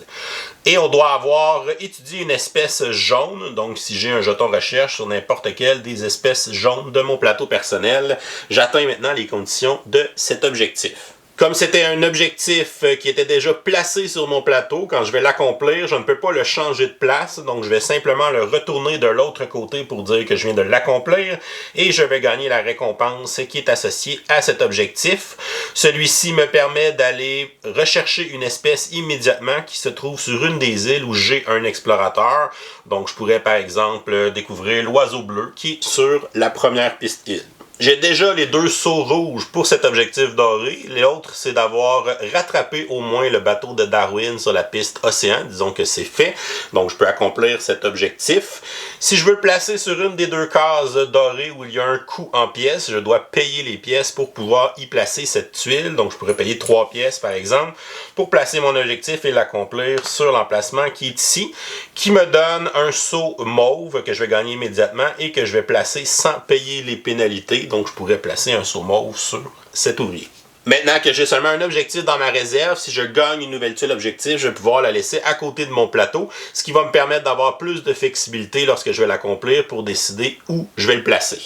Et on doit avoir étudié une espèce jaune, donc si j'ai un jeton recherche sur n'importe quelle des espèces jaunes de mon plateau personnel, j'atteins maintenant les conditions de cet objectif. Comme c'était un objectif qui était déjà placé sur mon plateau, quand je vais l'accomplir, je ne peux pas le changer de place, donc je vais simplement le retourner de l'autre côté pour dire que je viens de l'accomplir et je vais gagner la récompense qui est associée à cet objectif. Celui-ci me permet d'aller rechercher une espèce immédiatement qui se trouve sur une des îles où j'ai un explorateur. Donc je pourrais par exemple découvrir l'oiseau bleu qui est sur la première piste île. J'ai déjà les 2 seaux rouges pour cet objectif doré. L'autre, c'est d'avoir rattrapé au moins le bateau de Darwin sur la piste océan. Disons que c'est fait. Donc, je peux accomplir cet objectif. Si je veux le placer sur une des 2 cases dorées où il y a un coût en pièces, je dois payer les pièces pour pouvoir y placer cette tuile. Donc, je pourrais payer 3 pièces, par exemple, pour placer mon objectif et l'accomplir sur l'emplacement qui est ici, qui me donne un seau mauve que je vais gagner immédiatement et que je vais placer sans payer les pénalités. Donc, je pourrais placer un seau mauve sur cet ouvrier. Maintenant que j'ai seulement un objectif dans ma réserve, si je gagne une nouvelle tuile objectif, je vais pouvoir la laisser à côté de mon plateau, ce qui va me permettre d'avoir plus de flexibilité lorsque je vais l'accomplir pour décider où je vais le placer.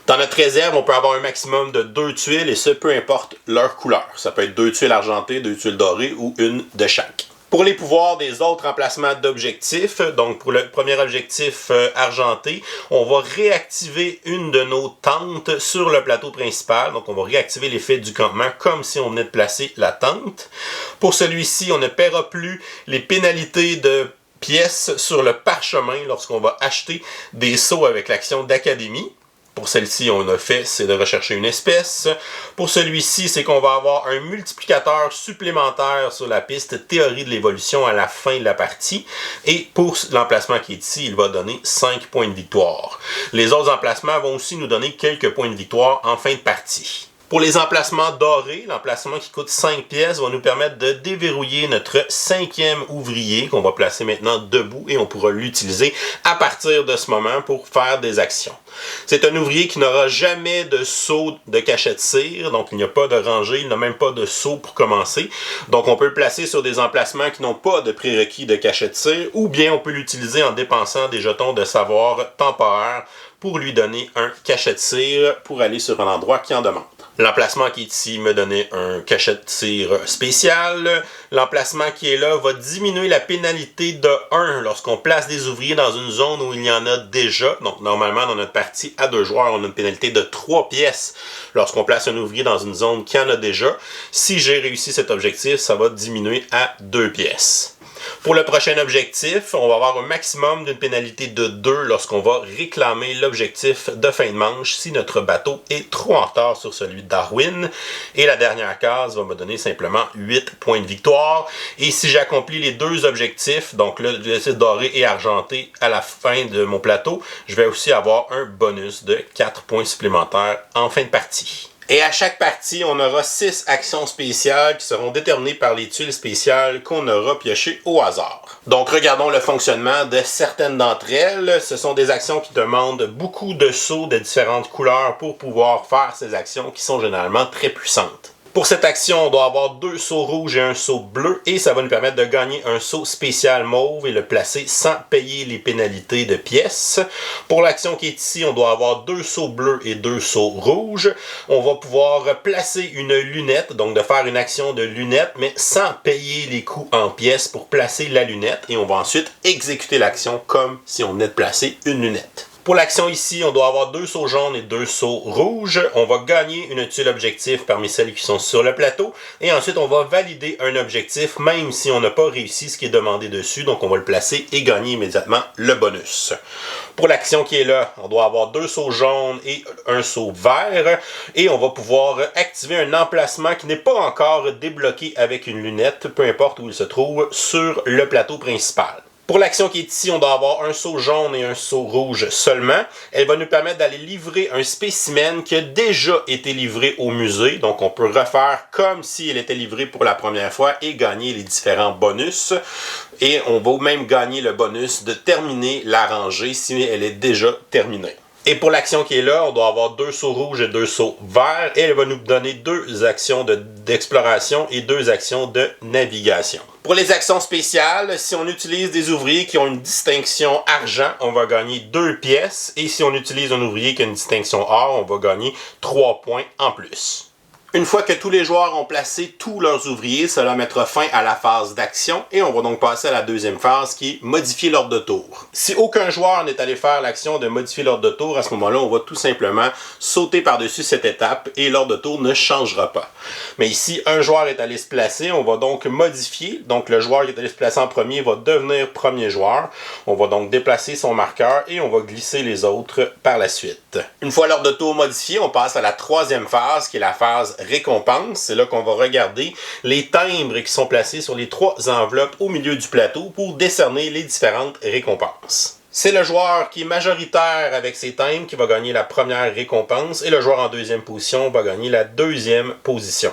Dans notre réserve, on peut avoir un maximum de 2 tuiles et ce, peu importe leur couleur. Ça peut être 2 tuiles argentées, 2 tuiles dorées ou une de chaque. Pour les pouvoirs des autres emplacements d'objectifs, donc pour le premier objectif argenté, on va réactiver une de nos tentes sur le plateau principal. Donc on va réactiver l'effet du campement comme si on venait de placer la tente. Pour celui-ci, on ne paiera plus les pénalités de pièces sur le parchemin lorsqu'on va acheter des seaux avec l'action d'académie. Pour celle-ci, on a fait, c'est de rechercher une espèce. Pour celui-ci, c'est qu'on va avoir un multiplicateur supplémentaire sur la piste théorie de l'évolution à la fin de la partie. Et pour l'emplacement qui est ici, il va donner 5 points de victoire. Les autres emplacements vont aussi nous donner quelques points de victoire en fin de partie. Pour les emplacements dorés, l'emplacement qui coûte 5 pièces va nous permettre de déverrouiller notre 5e ouvrier qu'on va placer maintenant debout et on pourra l'utiliser à partir de ce moment pour faire des actions. C'est un ouvrier qui n'aura jamais de seau de cachette cire, donc il n'y a pas de rangée, il n'a même pas de seau pour commencer. Donc on peut le placer sur des emplacements qui n'ont pas de prérequis de cachette cire ou bien on peut l'utiliser en dépensant des jetons de savoir temporaires pour lui donner un cachet de cire pour aller sur un endroit qui en demande. L'emplacement qui est ici me donnait un cachet de cire spécial. L'emplacement qui est là va diminuer la pénalité de 1 lorsqu'on place des ouvriers dans une zone où il y en a déjà. Donc normalement dans notre partie à 2 joueurs, on a une pénalité de 3 pièces lorsqu'on place un ouvrier dans une zone qui en a déjà. Si j'ai réussi cet objectif, ça va diminuer à 2 pièces. Pour le prochain objectif, on va avoir un maximum d'une pénalité de 2 lorsqu'on va réclamer l'objectif de fin de manche si notre bateau est trop en retard sur celui de Darwin. Et la dernière case va me donner simplement 8 points de victoire. Et si j'accomplis les 2 objectifs, donc le doré et argenté à la fin de mon plateau, je vais aussi avoir un bonus de 4 points supplémentaires en fin de partie. Et à chaque partie, on aura 6 actions spéciales qui seront déterminées par les tuiles spéciales qu'on aura piochées au hasard. Donc regardons le fonctionnement de certaines d'entre elles. Ce sont des actions qui demandent beaucoup de sauts de différentes couleurs pour pouvoir faire ces actions qui sont généralement très puissantes. Pour cette action, on doit avoir 2 seaux rouges et un seau bleu et ça va nous permettre de gagner un seau spécial mauve et le placer sans payer les pénalités de pièces. Pour l'action qui est ici, on doit avoir 2 seaux bleus et 2 seaux rouges. On va pouvoir placer une lunette, donc de faire une action de lunette, mais sans payer les coûts en pièces pour placer la lunette et on va ensuite exécuter l'action comme si on venait de placer une lunette. Pour l'action ici, on doit avoir 2 sauts jaunes et 2 sauts rouges. On va gagner une tuile objectif parmi celles qui sont sur le plateau. Et ensuite, on va valider un objectif même si on n'a pas réussi ce qui est demandé dessus. Donc, on va le placer et gagner immédiatement le bonus. Pour l'action qui est là, on doit avoir 2 sauts jaunes et un saut vert. Et on va pouvoir activer un emplacement qui n'est pas encore débloqué avec une lunette, peu importe où il se trouve, sur le plateau principal. Pour l'action qui est ici, on doit avoir un saut jaune et un saut rouge seulement. Elle va nous permettre d'aller livrer un spécimen qui a déjà été livré au musée. Donc, on peut refaire comme si elle était livrée pour la première fois et gagner les différents bonus. Et on va même gagner le bonus de terminer la rangée si elle est déjà terminée. Et pour l'action qui est là, on doit avoir 2 sauts rouges et 2 sauts verts. Et elle va nous donner 2 actions d'exploration et 2 actions de navigation. Pour les actions spéciales, si on utilise des ouvriers qui ont une distinction argent, on va gagner 2 pièces. Et si on utilise un ouvrier qui a une distinction or, on va gagner 3 points en plus. Une fois que tous les joueurs ont placé tous leurs ouvriers, cela mettra fin à la phase d'action et on va donc passer à la deuxième phase qui est modifier l'ordre de tour. Si aucun joueur n'est allé faire l'action de modifier l'ordre de tour, à ce moment-là, on va tout simplement sauter par-dessus cette étape et l'ordre de tour ne changera pas. Mais ici, un joueur est allé se placer, on va donc modifier. Donc le joueur qui est allé se placer en premier va devenir premier joueur. On va donc déplacer son marqueur et on va glisser les autres par la suite. Une fois l'ordre de tour modifié, on passe à la troisième phase qui est la phase récompense. C'est là qu'on va regarder les timbres qui sont placés sur les 3 enveloppes au milieu du plateau pour décerner les différentes récompenses. C'est le joueur qui est majoritaire avec ses timbres qui va gagner la première récompense et le joueur en deuxième position va gagner la deuxième position.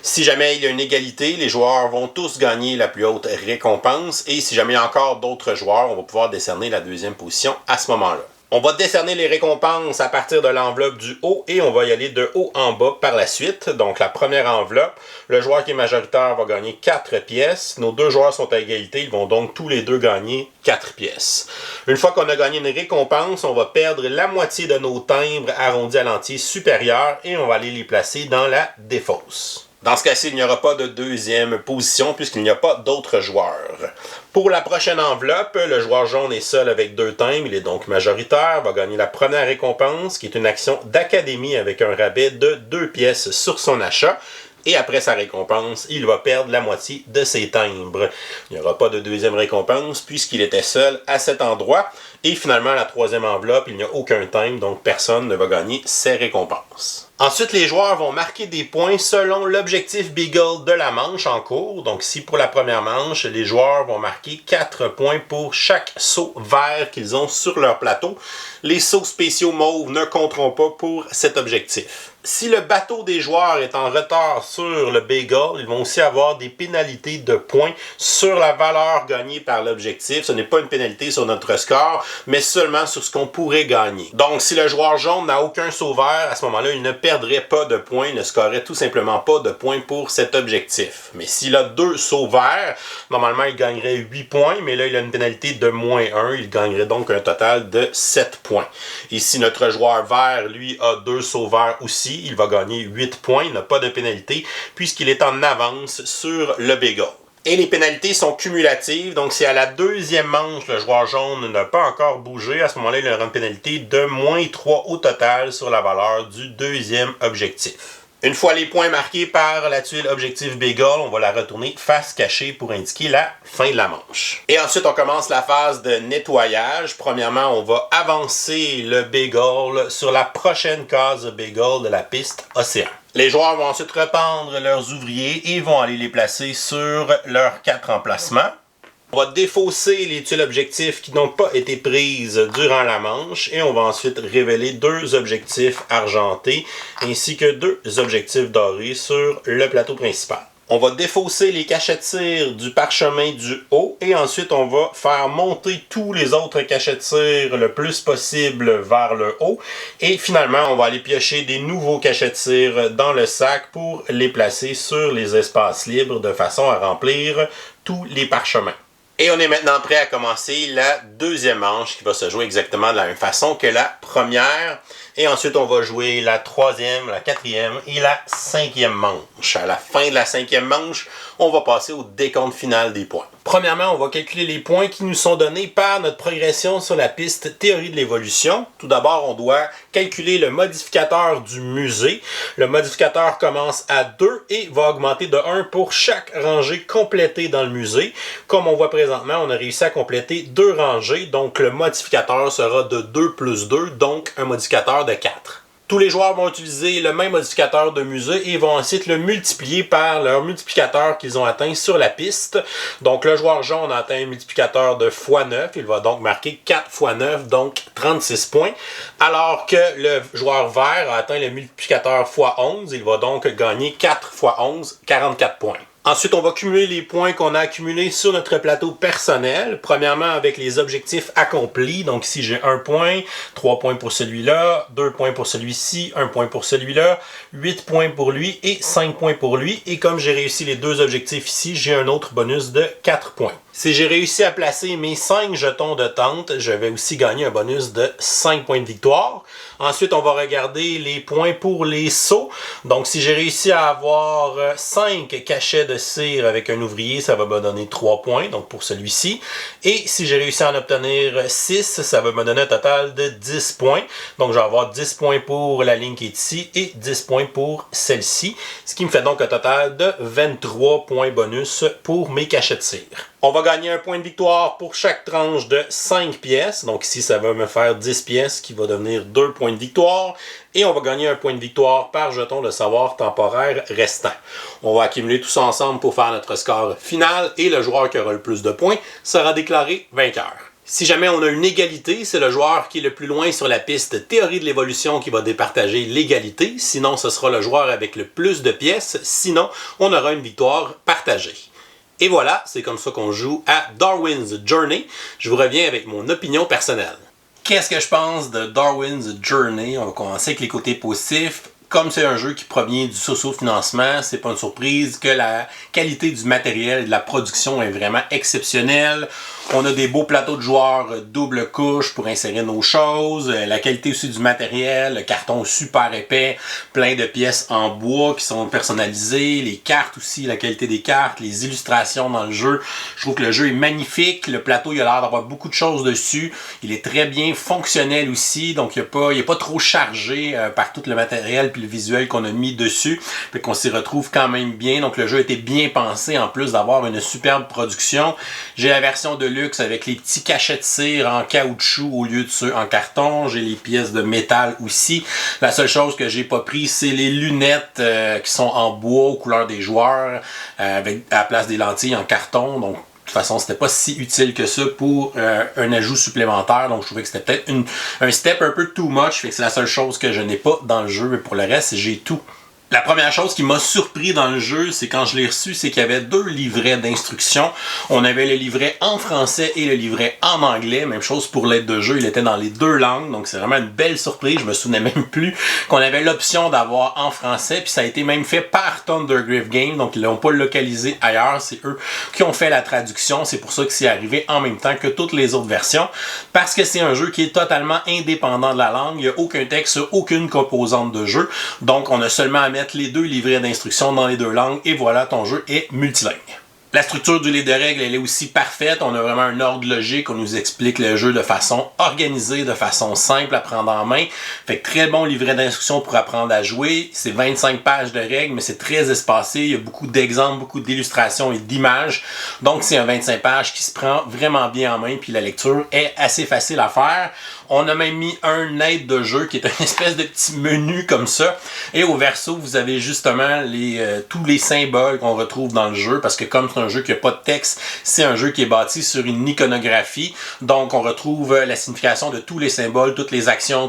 Si jamais il y a une égalité, les joueurs vont tous gagner la plus haute récompense et si jamais il y a encore d'autres joueurs, on va pouvoir décerner la deuxième position à ce moment-là. On va décerner les récompenses à partir de l'enveloppe du haut et on va y aller de haut en bas par la suite. Donc la première enveloppe, le joueur qui est majoritaire va gagner 4 pièces. Nos 2 joueurs sont à égalité, ils vont donc tous les deux gagner 4 pièces. Une fois qu'on a gagné une récompense, on va perdre la moitié de nos timbres arrondis à l'entier supérieur et on va aller les placer dans la défausse. Dans ce cas-ci, il n'y aura pas de deuxième position puisqu'il n'y a pas d'autres joueurs. Pour la prochaine enveloppe, le joueur jaune est seul avec 2 timbres, il est donc majoritaire, va gagner la première récompense qui est une action d'académie avec un rabais de 2 pièces sur son achat. Et après sa récompense, il va perdre la moitié de ses timbres. Il n'y aura pas de deuxième récompense puisqu'il était seul à cet endroit. Et finalement, la troisième enveloppe, il n'y a aucun timbre, donc personne ne va gagner ses récompenses. Ensuite, les joueurs vont marquer des points selon l'objectif Beagle de la manche en cours. Donc, si pour la première manche, les joueurs vont marquer 4 points pour chaque saut vert qu'ils ont sur leur plateau, les sauts spéciaux mauves ne compteront pas pour cet objectif. Si le bateau des joueurs est en retard sur le Beagle, ils vont aussi avoir des pénalités de points sur la valeur gagnée par l'objectif. Ce n'est pas une pénalité sur notre score, mais seulement sur ce qu'on pourrait gagner. Donc, si le joueur jaune n'a aucun saut vert, à ce moment-là, il ne perdrait pas de points, il ne scorerait tout simplement pas de points pour cet objectif. Mais s'il a 2 sauts verts, normalement, il gagnerait 8 points, mais là, il a une pénalité de -1, il gagnerait donc un total de 7 points. Et si notre joueur vert, lui, a 2 sauts verts aussi, il va gagner 8 points, il n'a pas de pénalité, puisqu'il est en avance sur le Beagle. Et les pénalités sont cumulatives, donc si à la deuxième manche, le joueur jaune n'a pas encore bougé, à ce moment-là, il aura une pénalité de -3 au total sur la valeur du deuxième objectif. Une fois les points marqués par la tuile objectif Beagle, on va la retourner face cachée pour indiquer la fin de la manche. Et ensuite, on commence la phase de nettoyage. Premièrement, on va avancer le Beagle sur la prochaine case Beagle de la piste Océan. Les joueurs vont ensuite rependre leurs ouvriers et vont aller les placer sur leurs 4 emplacements. On va défausser les tuiles objectifs qui n'ont pas été prises durant la manche et on va ensuite révéler 2 objectifs argentés ainsi que 2 objectifs dorés sur le plateau principal. On va défausser les cachets-tirs du parchemin du haut et ensuite on va faire monter tous les autres cachets-tirs le plus possible vers le haut et finalement on va aller piocher des nouveaux cachets-tirs dans le sac pour les placer sur les espaces libres de façon à remplir tous les parchemins. Et on est maintenant prêt à commencer la deuxième manche qui va se jouer exactement de la même façon que la première. Et ensuite, on va jouer la 3e, la 4e et la 5e manche. À la fin de la 5e manche, on va passer au décompte final des points. Premièrement, on va calculer les points qui nous sont donnés par notre progression sur la piste théorie de l'évolution. Tout d'abord, on doit calculer le modificateur du musée. Le modificateur commence à 2 et va augmenter de 1 pour chaque rangée complétée dans le musée. Comme on voit présentement, on a réussi à compléter 2 rangées, donc le modificateur sera de 2 plus 2, donc un modificateur de 4. Tous les joueurs vont utiliser le même modificateur de musée et vont ensuite le multiplier par leur multiplicateur qu'ils ont atteint sur la piste. Donc le joueur jaune a atteint un multiplicateur de x9, il va donc marquer 4 x 9, donc 36 points. Alors que le joueur vert a atteint le multiplicateur x 11, il va donc gagner 4 x 11, 44 points. Ensuite, on va cumuler les points qu'on a accumulés sur notre plateau personnel. Premièrement, avec les objectifs accomplis. Donc ici, j'ai 1 point, 3 points pour celui-là, 2 points pour celui-ci, 1 point pour celui-là, 8 points pour lui et 5 points pour lui. Et comme j'ai réussi les 2 objectifs ici, j'ai un autre bonus de 4 points. Si j'ai réussi à placer mes 5 jetons de tente, je vais aussi gagner un bonus de 5 points de victoire. Ensuite, on va regarder les points pour les sauts. Donc, si j'ai réussi à avoir 5 cachets de cire avec un ouvrier, ça va me donner 3 points, donc pour celui-ci. Et si j'ai réussi à en obtenir 6, ça va me donner un total de 10 points. Donc, je vais avoir 10 points pour la ligne qui est ici et 10 points pour celle-ci. Ce qui me fait donc un total de 23 points bonus pour mes cachets de cire. On va gagner un point de victoire pour chaque tranche de 5 pièces. Donc ici, ça va me faire 10 pièces qui va devenir 2 points de victoire. Et on va gagner un point de victoire par jeton de savoir temporaire restant. On va accumuler tout ça ensemble pour faire notre score final. Et le joueur qui aura le plus de points sera déclaré vainqueur. Si jamais on a une égalité, c'est le joueur qui est le plus loin sur la piste théorie de l'évolution qui va départager l'égalité. Sinon, ce sera le joueur avec le plus de pièces. Sinon, on aura une victoire partagée. Et voilà, c'est comme ça qu'on joue à Darwin's Journey. Je vous reviens avec mon opinion personnelle. Qu'est-ce que je pense de Darwin's Journey? On va commencer avec les côtés positifs. Comme c'est un jeu qui provient du socio-financement, c'est pas une surprise que la qualité du matériel et de la production est vraiment exceptionnelle. On a des beaux plateaux de joueurs double couche pour insérer nos choses. La qualité aussi du matériel, le carton super épais, plein de pièces en bois qui sont personnalisées. Les cartes aussi, la qualité des cartes, les illustrations dans le jeu. Je trouve que le jeu est magnifique. Le plateau, il a l'air d'avoir beaucoup de choses dessus. Il est très bien fonctionnel aussi. Donc, il n'est pas trop chargé par tout le matériel puis le visuel qu'on a mis dessus. Fait qu'on s'y retrouve quand même bien. Donc, le jeu a été bien pensé en plus d'avoir une superbe production. J'ai la version de luxe avec les petits cachets de cire en caoutchouc au lieu de ceux en carton. J'ai les pièces de métal aussi. La seule chose que j'ai pas pris, c'est les lunettes qui sont en bois aux couleurs des joueurs avec à la place des lentilles en carton. Donc, de toute façon, c'était pas si utile que ça pour un ajout supplémentaire. Donc, je trouvais que c'était peut-être un step un peu too much. Fait que c'est la seule chose que je n'ai pas dans le jeu. Mais pour le reste, j'ai tout. La première chose qui m'a surpris dans le jeu, c'est quand je l'ai reçu, c'est qu'il y avait 2 livrets d'instructions. On avait le livret en français et le livret en anglais. Même chose pour l'aide de jeu, il était dans les 2 langues. Donc c'est vraiment une belle surprise. Je me souvenais même plus qu'on avait l'option d'avoir en français. Puis ça a été même fait par Thundergriff Games. Donc ils l'ont pas localisé ailleurs. C'est eux qui ont fait la traduction. C'est pour ça que c'est arrivé en même temps que toutes les autres versions. Parce que c'est un jeu qui est totalement indépendant de la langue. Il n'y a aucun texte, aucune composante de jeu. Donc on a seulement à mettre les 2 livrets d'instructions dans les 2 langues et voilà, ton jeu est multilingue. La structure du livre de règles, elle est aussi parfaite. On a vraiment un ordre logique. On nous explique le jeu de façon organisée, de façon simple à prendre en main. Fait que très bon livret d'instructions pour apprendre à jouer. C'est 25 pages de règles, mais c'est très espacé. Il y a beaucoup d'exemples, beaucoup d'illustrations et d'images. Donc, c'est un 25 pages qui se prend vraiment bien en main. Puis la lecture est assez facile à faire. On a même mis un aide de jeu qui est une espèce de petit menu comme ça. Et au verso, vous avez justement tous les symboles qu'on retrouve dans le jeu. Parce que comme c'est un jeu qui n'a pas de texte, c'est un jeu qui est bâti sur une iconographie. Donc, on retrouve la signification de tous les symboles, toutes les actions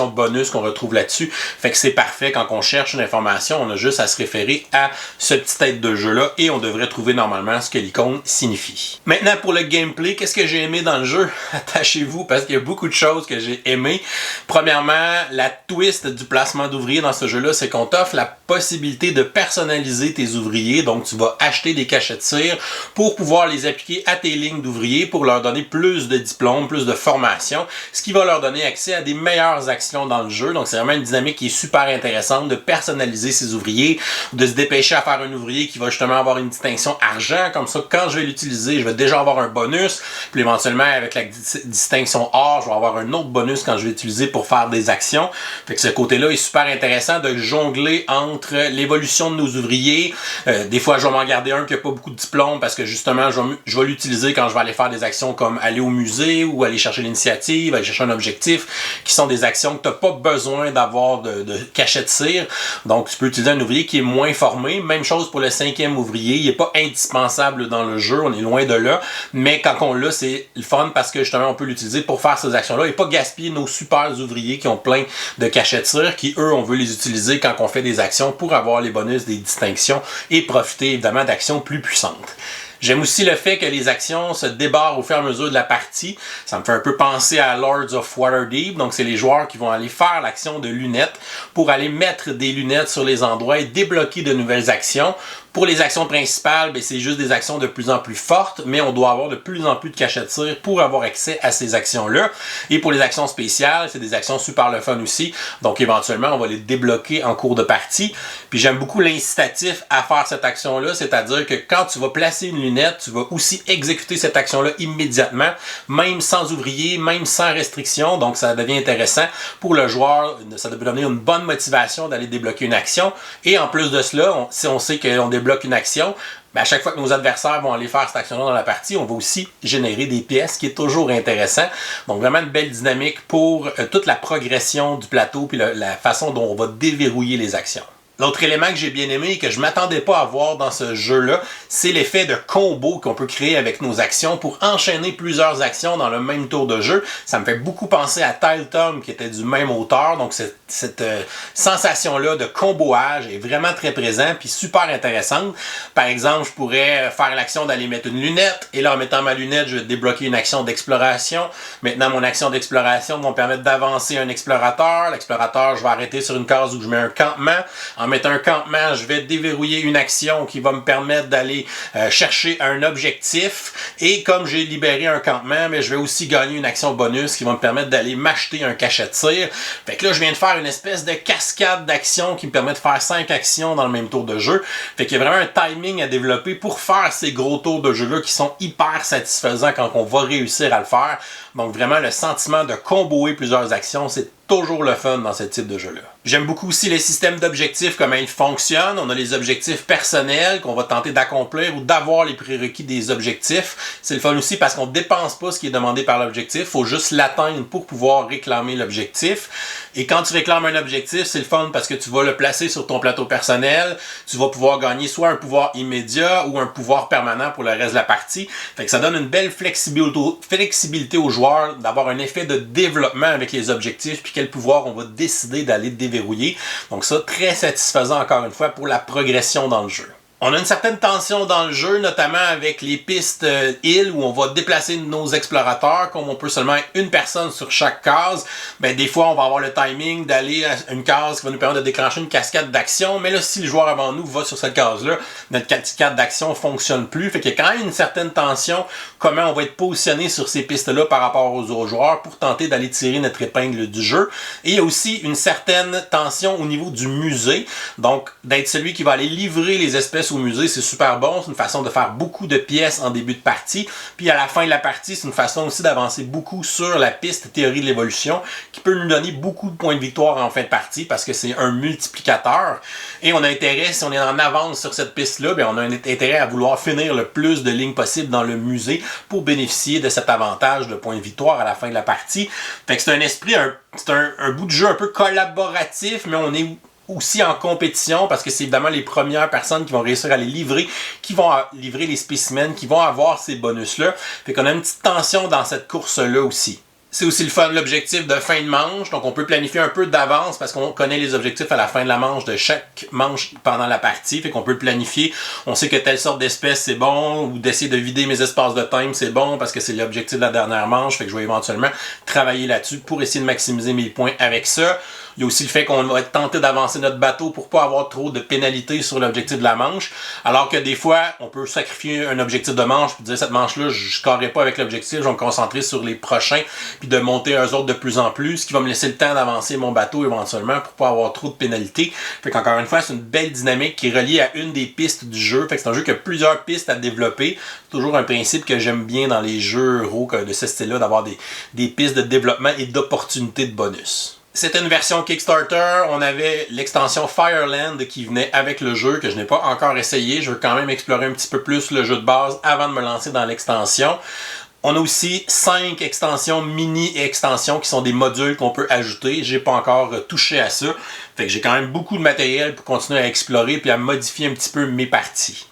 bonus qu'on retrouve là-dessus. Fait que c'est parfait. Quand on cherche une information, on a juste à se référer à ce petit aide de jeu-là et on devrait trouver normalement ce que l'icône signifie. Maintenant, pour le gameplay, qu'est-ce que j'ai aimé dans le jeu? Attachez-vous parce qu'il y a beaucoup de choses que j'ai aimé. Premièrement, la twist du placement d'ouvriers dans ce jeu-là, c'est qu'on t'offre la possibilité de personnaliser tes ouvriers. Donc, tu vas acheter des cachets de tir pour pouvoir les appliquer à tes lignes d'ouvriers pour leur donner plus de diplômes, plus de formation, ce qui va leur donner accès à des meilleures actions dans le jeu. Donc c'est vraiment une dynamique qui est super intéressante de personnaliser ses ouvriers, de se dépêcher à faire un ouvrier qui va justement avoir une distinction argent, comme ça quand je vais l'utiliser, je vais déjà avoir un bonus, puis éventuellement avec la distinction or, je vais avoir un autre bonus quand je vais l'utiliser pour faire des actions. Fait que ce côté-là est super intéressant de jongler entre l'évolution de nos ouvriers. Des fois, je vais m'en garder un qui n'a pas beaucoup de diplômes parce que justement, je vais l'utiliser quand je vais aller faire des actions comme aller au musée ou aller chercher l'initiative, aller chercher un objectif, qui sont des actions que tu n'as pas besoin d'avoir de cachet de cire. Donc, tu peux utiliser un ouvrier qui est moins formé. Même chose pour le 5e ouvrier. Il n'est pas indispensable dans le jeu, on est loin de là. Mais quand on l'a, c'est le fun parce que justement, on peut l'utiliser pour faire ces actions-là et pas gaspiller nos super ouvriers qui ont plein de cachets de tir, qui eux, on veut les utiliser quand on fait des actions pour avoir les bonus des distinctions et profiter évidemment d'actions plus puissantes. J'aime aussi le fait que les actions se débarrent au fur et à mesure de la partie. Ça me fait un peu penser à Lords of Waterdeep. Donc, c'est les joueurs qui vont aller faire l'action de lunettes pour aller mettre des lunettes sur les endroits et débloquer de nouvelles actions. Pour les actions principales, c'est juste des actions de plus en plus fortes, mais on doit avoir de plus en plus de cachets de tir pour avoir accès à ces actions-là. Et pour les actions spéciales, c'est des actions super le fun aussi. Donc éventuellement, on va les débloquer en cours de partie. Puis j'aime beaucoup l'incitatif à faire cette action-là, c'est-à-dire que quand tu vas placer une lunette, tu vas aussi exécuter cette action-là immédiatement, même sans ouvrier, même sans restriction. Donc ça devient intéressant pour le joueur. Ça devient donner une bonne motivation d'aller débloquer une action. Et en plus de cela, si on sait qu'on débloque une action, à chaque fois que nos adversaires vont aller faire cette action-là dans la partie, on va aussi générer des pièces, ce qui est toujours intéressant. Donc vraiment une belle dynamique pour toute la progression du plateau puis la façon dont on va déverrouiller les actions. L'autre élément que j'ai bien aimé et que je ne m'attendais pas à voir dans ce jeu-là, c'est l'effet de combo qu'on peut créer avec nos actions pour enchaîner plusieurs actions dans le même tour de jeu. Ça me fait beaucoup penser à Tile Tom qui était du même auteur. Donc cette sensation-là de comboage est vraiment très présente puis super intéressante. Par exemple, je pourrais faire l'action d'aller mettre une lunette et là en mettant ma lunette, je vais débloquer une action d'exploration. Maintenant, mon action d'exploration va me permettre d'avancer un explorateur. L'explorateur, je vais arrêter sur une case où je mets un campement. En mettant un campement, je vais déverrouiller une action qui va me permettre d'aller chercher un objectif. Et comme j'ai libéré un campement, je vais aussi gagner une action bonus qui va me permettre d'aller m'acheter un cachet de tir. Fait que là, je viens de faire une espèce de cascade d'actions qui me permet de faire 5 actions dans le même tour de jeu. Fait qu'il y a vraiment un timing à développer pour faire ces gros tours de jeu-là qui sont hyper satisfaisants quand on va réussir à le faire. Donc vraiment, le sentiment de comboer plusieurs actions, c'est toujours le fun dans ce type de jeu-là. J'aime beaucoup aussi le système d'objectifs, comment il fonctionne. On a les objectifs personnels qu'on va tenter d'accomplir ou d'avoir les prérequis des objectifs. C'est le fun aussi parce qu'on ne dépense pas ce qui est demandé par l'objectif. Il faut juste l'atteindre pour pouvoir réclamer l'objectif. Et quand tu réclames un objectif, c'est le fun parce que tu vas le placer sur ton plateau personnel. Tu vas pouvoir gagner soit un pouvoir immédiat ou un pouvoir permanent pour le reste de la partie. Fait que ça donne une belle flexibilité aux joueurs d'avoir un effet de développement avec les objectifs puis quel pouvoir on va décider d'aller déverrouiller. Donc ça, très satisfaisant encore une fois pour la progression dans le jeu. On a une certaine tension dans le jeu, notamment avec les pistes îles où on va déplacer nos explorateurs, comme on peut seulement être une personne sur chaque case. Des fois, on va avoir le timing d'aller à une case qui va nous permettre de déclencher une cascade d'action. Mais là, si le joueur avant nous va sur cette case-là, notre cascade d'action ne fonctionne plus. Fait qu'il y a quand même une certaine tension, comment on va être positionné sur ces pistes-là par rapport aux autres joueurs pour tenter d'aller tirer notre épingle du jeu. Et il y a aussi une certaine tension au niveau du musée. Donc, d'être celui qui va aller livrer les espèces au musée, c'est super bon. C'est une façon de faire beaucoup de pièces en début de partie. Puis à la fin de la partie, c'est une façon aussi d'avancer beaucoup sur la piste théorie de l'évolution qui peut nous donner beaucoup de points de victoire en fin de partie parce que c'est un multiplicateur. Et on a intérêt, si on est en avance sur cette piste-là, on a un intérêt à vouloir finir le plus de lignes possible dans le musée pour bénéficier de cet avantage de points de victoire à la fin de la partie. Fait que c'est un esprit, c'est un bout de jeu un peu collaboratif, mais on est aussi en compétition parce que c'est évidemment les premières personnes qui vont réussir à les livrer, qui vont livrer les spécimens, qui vont avoir ces bonus-là. Fait qu'on a une petite tension dans cette course-là aussi. C'est aussi le fun, l'objectif de fin de manche. Donc, on peut planifier un peu d'avance parce qu'on connaît les objectifs à la fin de la manche de chaque manche pendant la partie. Fait qu'on peut planifier. On sait que telle sorte d'espèce, c'est bon. Ou d'essayer de vider mes espaces de time, c'est bon parce que c'est l'objectif de la dernière manche. Fait que je vais éventuellement travailler là-dessus pour essayer de maximiser mes points avec ça. Il y a aussi le fait qu'on va être tenté d'avancer notre bateau pour pas avoir trop de pénalités sur l'objectif de la manche. Alors que des fois, on peut sacrifier un objectif de manche puis dire cette manche-là, je ne scorerai pas avec l'objectif, je vais me concentrer sur les prochains puis de monter eux autres de plus en plus, ce qui va me laisser le temps d'avancer mon bateau éventuellement pour pas avoir trop de pénalités. Fait qu'encore une fois, c'est une belle dynamique qui est reliée à une des pistes du jeu. Fait que c'est un jeu qui a plusieurs pistes à développer. C'est toujours un principe que j'aime bien dans les jeux euro de ce style-là, d'avoir des pistes de développement et d'opportunités de bonus. C'était une version Kickstarter, on avait l'extension Fireland qui venait avec le jeu, que je n'ai pas encore essayé. Je veux quand même explorer un petit peu plus le jeu de base avant de me lancer dans l'extension. On a aussi 5 extensions, mini-extensions, qui sont des modules qu'on peut ajouter. J'ai pas encore touché à ça. Fait que j'ai quand même beaucoup de matériel pour continuer à explorer puis à modifier un petit peu mes parties.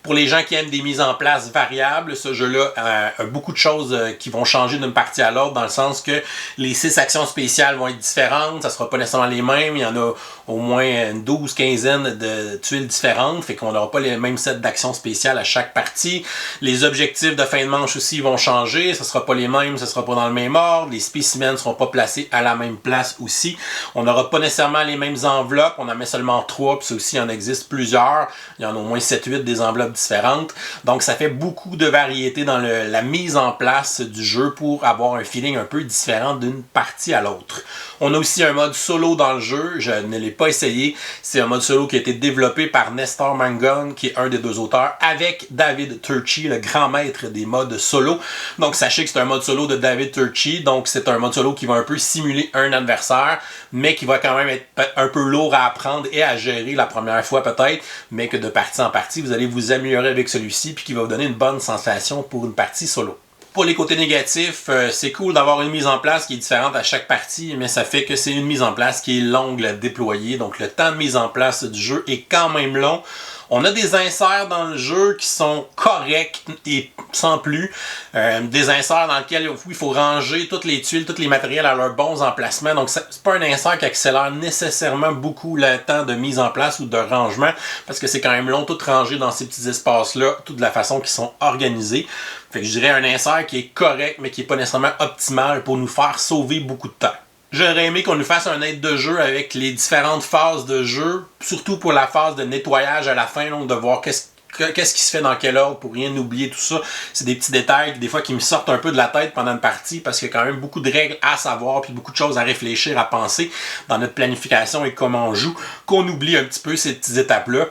Pour les gens qui aiment des mises en place variables, ce jeu-là a beaucoup de choses qui vont changer d'une partie à l'autre, dans le sens que les 6 actions spéciales vont être différentes, ça ne sera pas nécessairement les mêmes, il y en a au moins une 12-15 de tuiles différentes, fait qu'on n'aura pas les mêmes sets d'actions spéciales à chaque partie. Les objectifs de fin de manche aussi vont changer, ça ne sera pas les mêmes, ça ne sera pas dans le même ordre, les spécimens ne seront pas placés à la même place aussi. On n'aura pas nécessairement les mêmes enveloppes, on en met seulement 3, puis ça aussi, il en existe plusieurs, il y en a au moins 7-8 des enveloppes différentes. Donc ça fait beaucoup de variété dans la mise en place du jeu pour avoir un feeling un peu différent d'une partie à l'autre. On a aussi un mode solo dans le jeu, je ne l'ai pas essayé. C'est un mode solo qui a été développé par Nestor Mangon, qui est un des 2 auteurs, avec David Turczi, le grand maître des modes solo. Donc sachez que c'est un mode solo de David Turczi, donc c'est un mode solo qui va un peu simuler un adversaire, mais qui va quand même être un peu lourd à apprendre et à gérer la première fois peut-être, mais que de partie en partie, vous allez vous améliorer avec celui-ci, puis qui va vous donner une bonne sensation pour une partie solo. Pour les côtés négatifs, c'est cool d'avoir une mise en place qui est différente à chaque partie, mais ça fait que c'est une mise en place qui est longue à déployer, donc le temps de mise en place du jeu est quand même long. On a des inserts dans le jeu qui sont corrects et sans plus. Des inserts dans lesquels il faut ranger toutes les tuiles, tous les matériels à leurs bons emplacements. Donc c'est pas un insert qui accélère nécessairement beaucoup le temps de mise en place ou de rangement, parce que c'est quand même long tout ranger dans ces petits espaces-là, tout de la façon qu'ils sont organisés. Fait que je dirais un insert qui est correct, mais qui n'est pas nécessairement optimal pour nous faire sauver beaucoup de temps. J'aurais aimé qu'on nous fasse un aide de jeu avec les différentes phases de jeu, surtout pour la phase de nettoyage à la fin, donc de voir qu'est-ce qui se fait dans quel ordre pour rien oublier, tout ça. C'est des petits détails des fois qui me sortent un peu de la tête pendant une partie, parce qu'il y a quand même beaucoup de règles à savoir puis beaucoup de choses à réfléchir, à penser dans notre planification et comment on joue, qu'on oublie un petit peu ces petites étapes-là.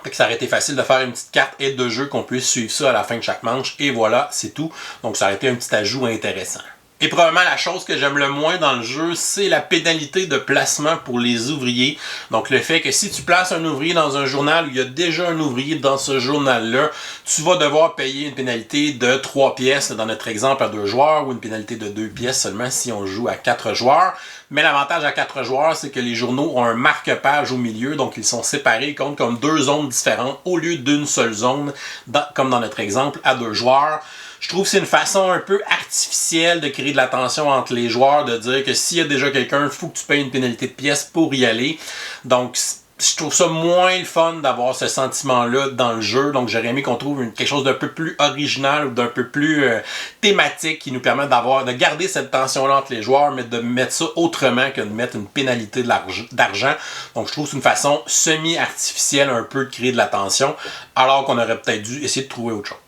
Fait que ça aurait été facile de faire une petite carte aide de jeu qu'on puisse suivre ça à la fin de chaque manche, et voilà, c'est tout. Donc ça aurait été un petit ajout intéressant. Et probablement la chose que j'aime le moins dans le jeu, c'est la pénalité de placement pour les ouvriers. Donc le fait que si tu places un ouvrier dans un journal où il y a déjà un ouvrier dans ce journal-là, tu vas devoir payer une pénalité de 3 pièces dans notre exemple à 2 joueurs, ou une pénalité de 2 pièces seulement si on joue à 4 joueurs. Mais l'avantage à 4 joueurs, c'est que les journaux ont un marque-page au milieu, donc ils sont séparés, comptent comme 2 zones différentes au lieu d'une seule zone, comme dans notre exemple à 2 joueurs. Je trouve que c'est une façon un peu artificielle de créer de la tension entre les joueurs, de dire que s'il y a déjà quelqu'un, il faut que tu payes une pénalité de pièces pour y aller. Donc, je trouve ça moins le fun d'avoir ce sentiment-là dans le jeu. Donc, j'aurais aimé qu'on trouve quelque chose d'un peu plus original ou d'un peu plus thématique qui nous permette de garder cette tension-là entre les joueurs, mais de mettre ça autrement que de mettre une pénalité d'argent. Donc, je trouve que c'est une façon semi-artificielle un peu de créer de la tension, alors qu'on aurait peut-être dû essayer de trouver autre chose.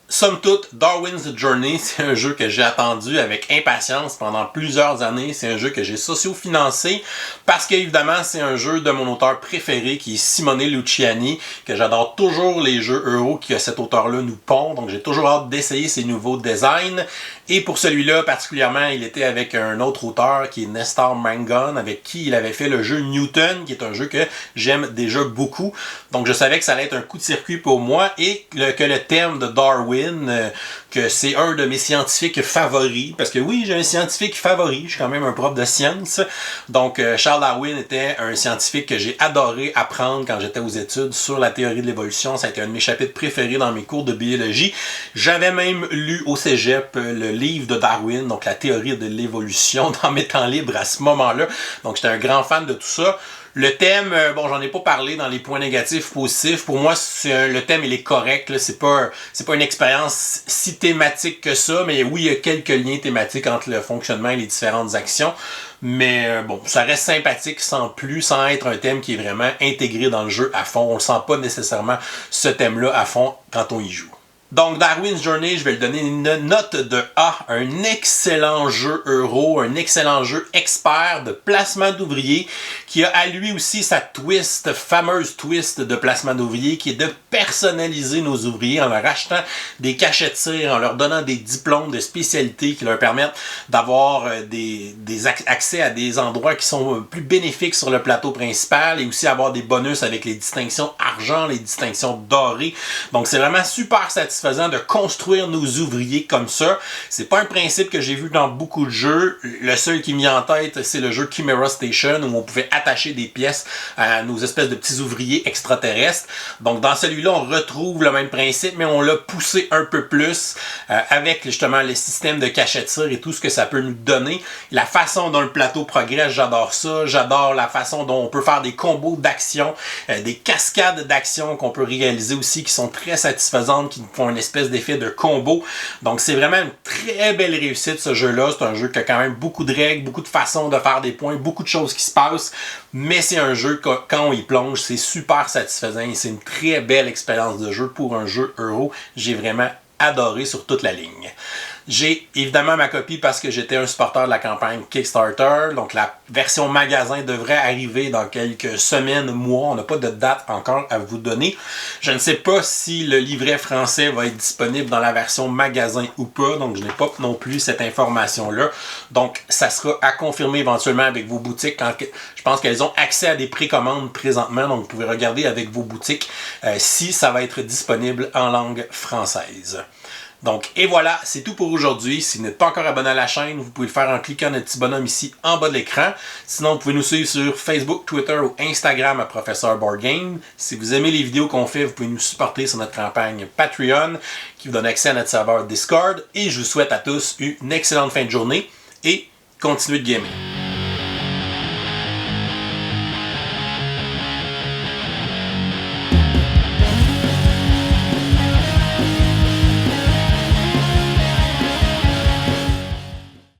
Somme toute, Darwin's Journey, c'est un jeu que j'ai attendu avec impatience pendant plusieurs années. C'est un jeu que j'ai socio-financé parce qu'évidemment, c'est un jeu de mon auteur préféré qui est Simone Luciani, que j'adore toujours les jeux euro que cet auteur-là nous pond. Donc, j'ai toujours hâte d'essayer ses nouveaux designs. Et pour celui-là, particulièrement, il était avec un autre auteur qui est Nestor Mangon, avec qui il avait fait le jeu Newton, qui est un jeu que j'aime déjà beaucoup. Donc, je savais que ça allait être un coup de circuit pour moi et que le thème de Darwin, que c'est un de mes scientifiques favoris, parce que oui, j'ai un scientifique favori, je suis quand même un prof de sciences. Donc, Charles Darwin était un scientifique que j'ai adoré apprendre quand j'étais aux études sur la théorie de l'évolution. Ça a été un de mes chapitres préférés dans mes cours de biologie. J'avais même lu au cégep le livre de Darwin, donc la théorie de l'évolution, dans mes temps libres à ce moment-là. Donc, j'étais un grand fan de tout ça. Le thème, bon, j'en ai pas parlé dans les points négatifs, positifs. Pour moi, le thème, il est correct. Là. C'est pas une expérience si thématique que ça, mais oui, il y a quelques liens thématiques entre le fonctionnement et les différentes actions. Mais bon, ça reste sympathique sans être un thème qui est vraiment intégré dans le jeu à fond. On ne sent pas nécessairement ce thème-là à fond quand on y joue. Donc, Darwin's Journey, je vais lui donner une note de A. Un excellent jeu euro, un excellent jeu expert de placement d'ouvriers qui a à lui aussi sa fameuse twist de placement d'ouvriers qui est de personnaliser nos ouvriers en leur achetant des cachets de tir, en leur donnant des diplômes de spécialité qui leur permettent d'avoir accès à des endroits qui sont plus bénéfiques sur le plateau principal et aussi avoir des bonus avec les distinctions argent, les distinctions dorées. Donc, c'est vraiment super satisfaisant de construire nos ouvriers comme ça. C'est pas un principe que j'ai vu dans beaucoup de jeux. Le seul qui me vient en tête, c'est le jeu Chimera Station où on pouvait attacher des pièces à nos espèces de petits ouvriers extraterrestres. Donc dans celui-là, on retrouve le même principe, mais on l'a poussé un peu plus avec justement le système de cachet de tir et tout ce que ça peut nous donner. La façon dont le plateau progresse, j'adore ça. J'adore la façon dont on peut faire des combos d'actions, des cascades d'actions qu'on peut réaliser aussi qui sont très satisfaisantes, qui font une espèce d'effet de combo. Donc c'est vraiment une très belle réussite ce jeu-là. C'est un jeu qui a quand même beaucoup de règles, beaucoup de façons de faire des points, beaucoup de choses qui se passent. Mais c'est un jeu que quand on y plonge, c'est super satisfaisant et c'est une très belle expérience de jeu pour un jeu euro. J'ai vraiment adoré sur toute la ligne. J'ai évidemment ma copie parce que j'étais un supporter de la campagne Kickstarter. Donc la version magasin devrait arriver dans quelques semaines, mois. On n'a pas de date encore à vous donner. Je ne sais pas si le livret français va être disponible dans la version magasin ou pas. Donc je n'ai pas non plus cette information-là. Donc ça sera à confirmer éventuellement avec vos boutiques. Je pense qu'elles ont accès à des précommandes présentement. Donc vous pouvez regarder avec vos boutiques si ça va être disponible en langue française. Donc, et voilà, c'est tout pour aujourd'hui. Si vous n'êtes pas encore abonné à la chaîne, vous pouvez le faire en cliquant notre petit bonhomme ici en bas de l'écran. Sinon, vous pouvez nous suivre sur Facebook, Twitter ou Instagram à Professeur Board Game. Si vous aimez les vidéos qu'on fait, vous pouvez nous supporter sur notre campagne Patreon qui vous donne accès à notre serveur Discord. Et je vous souhaite à tous une excellente fin de journée et continuez de gamer.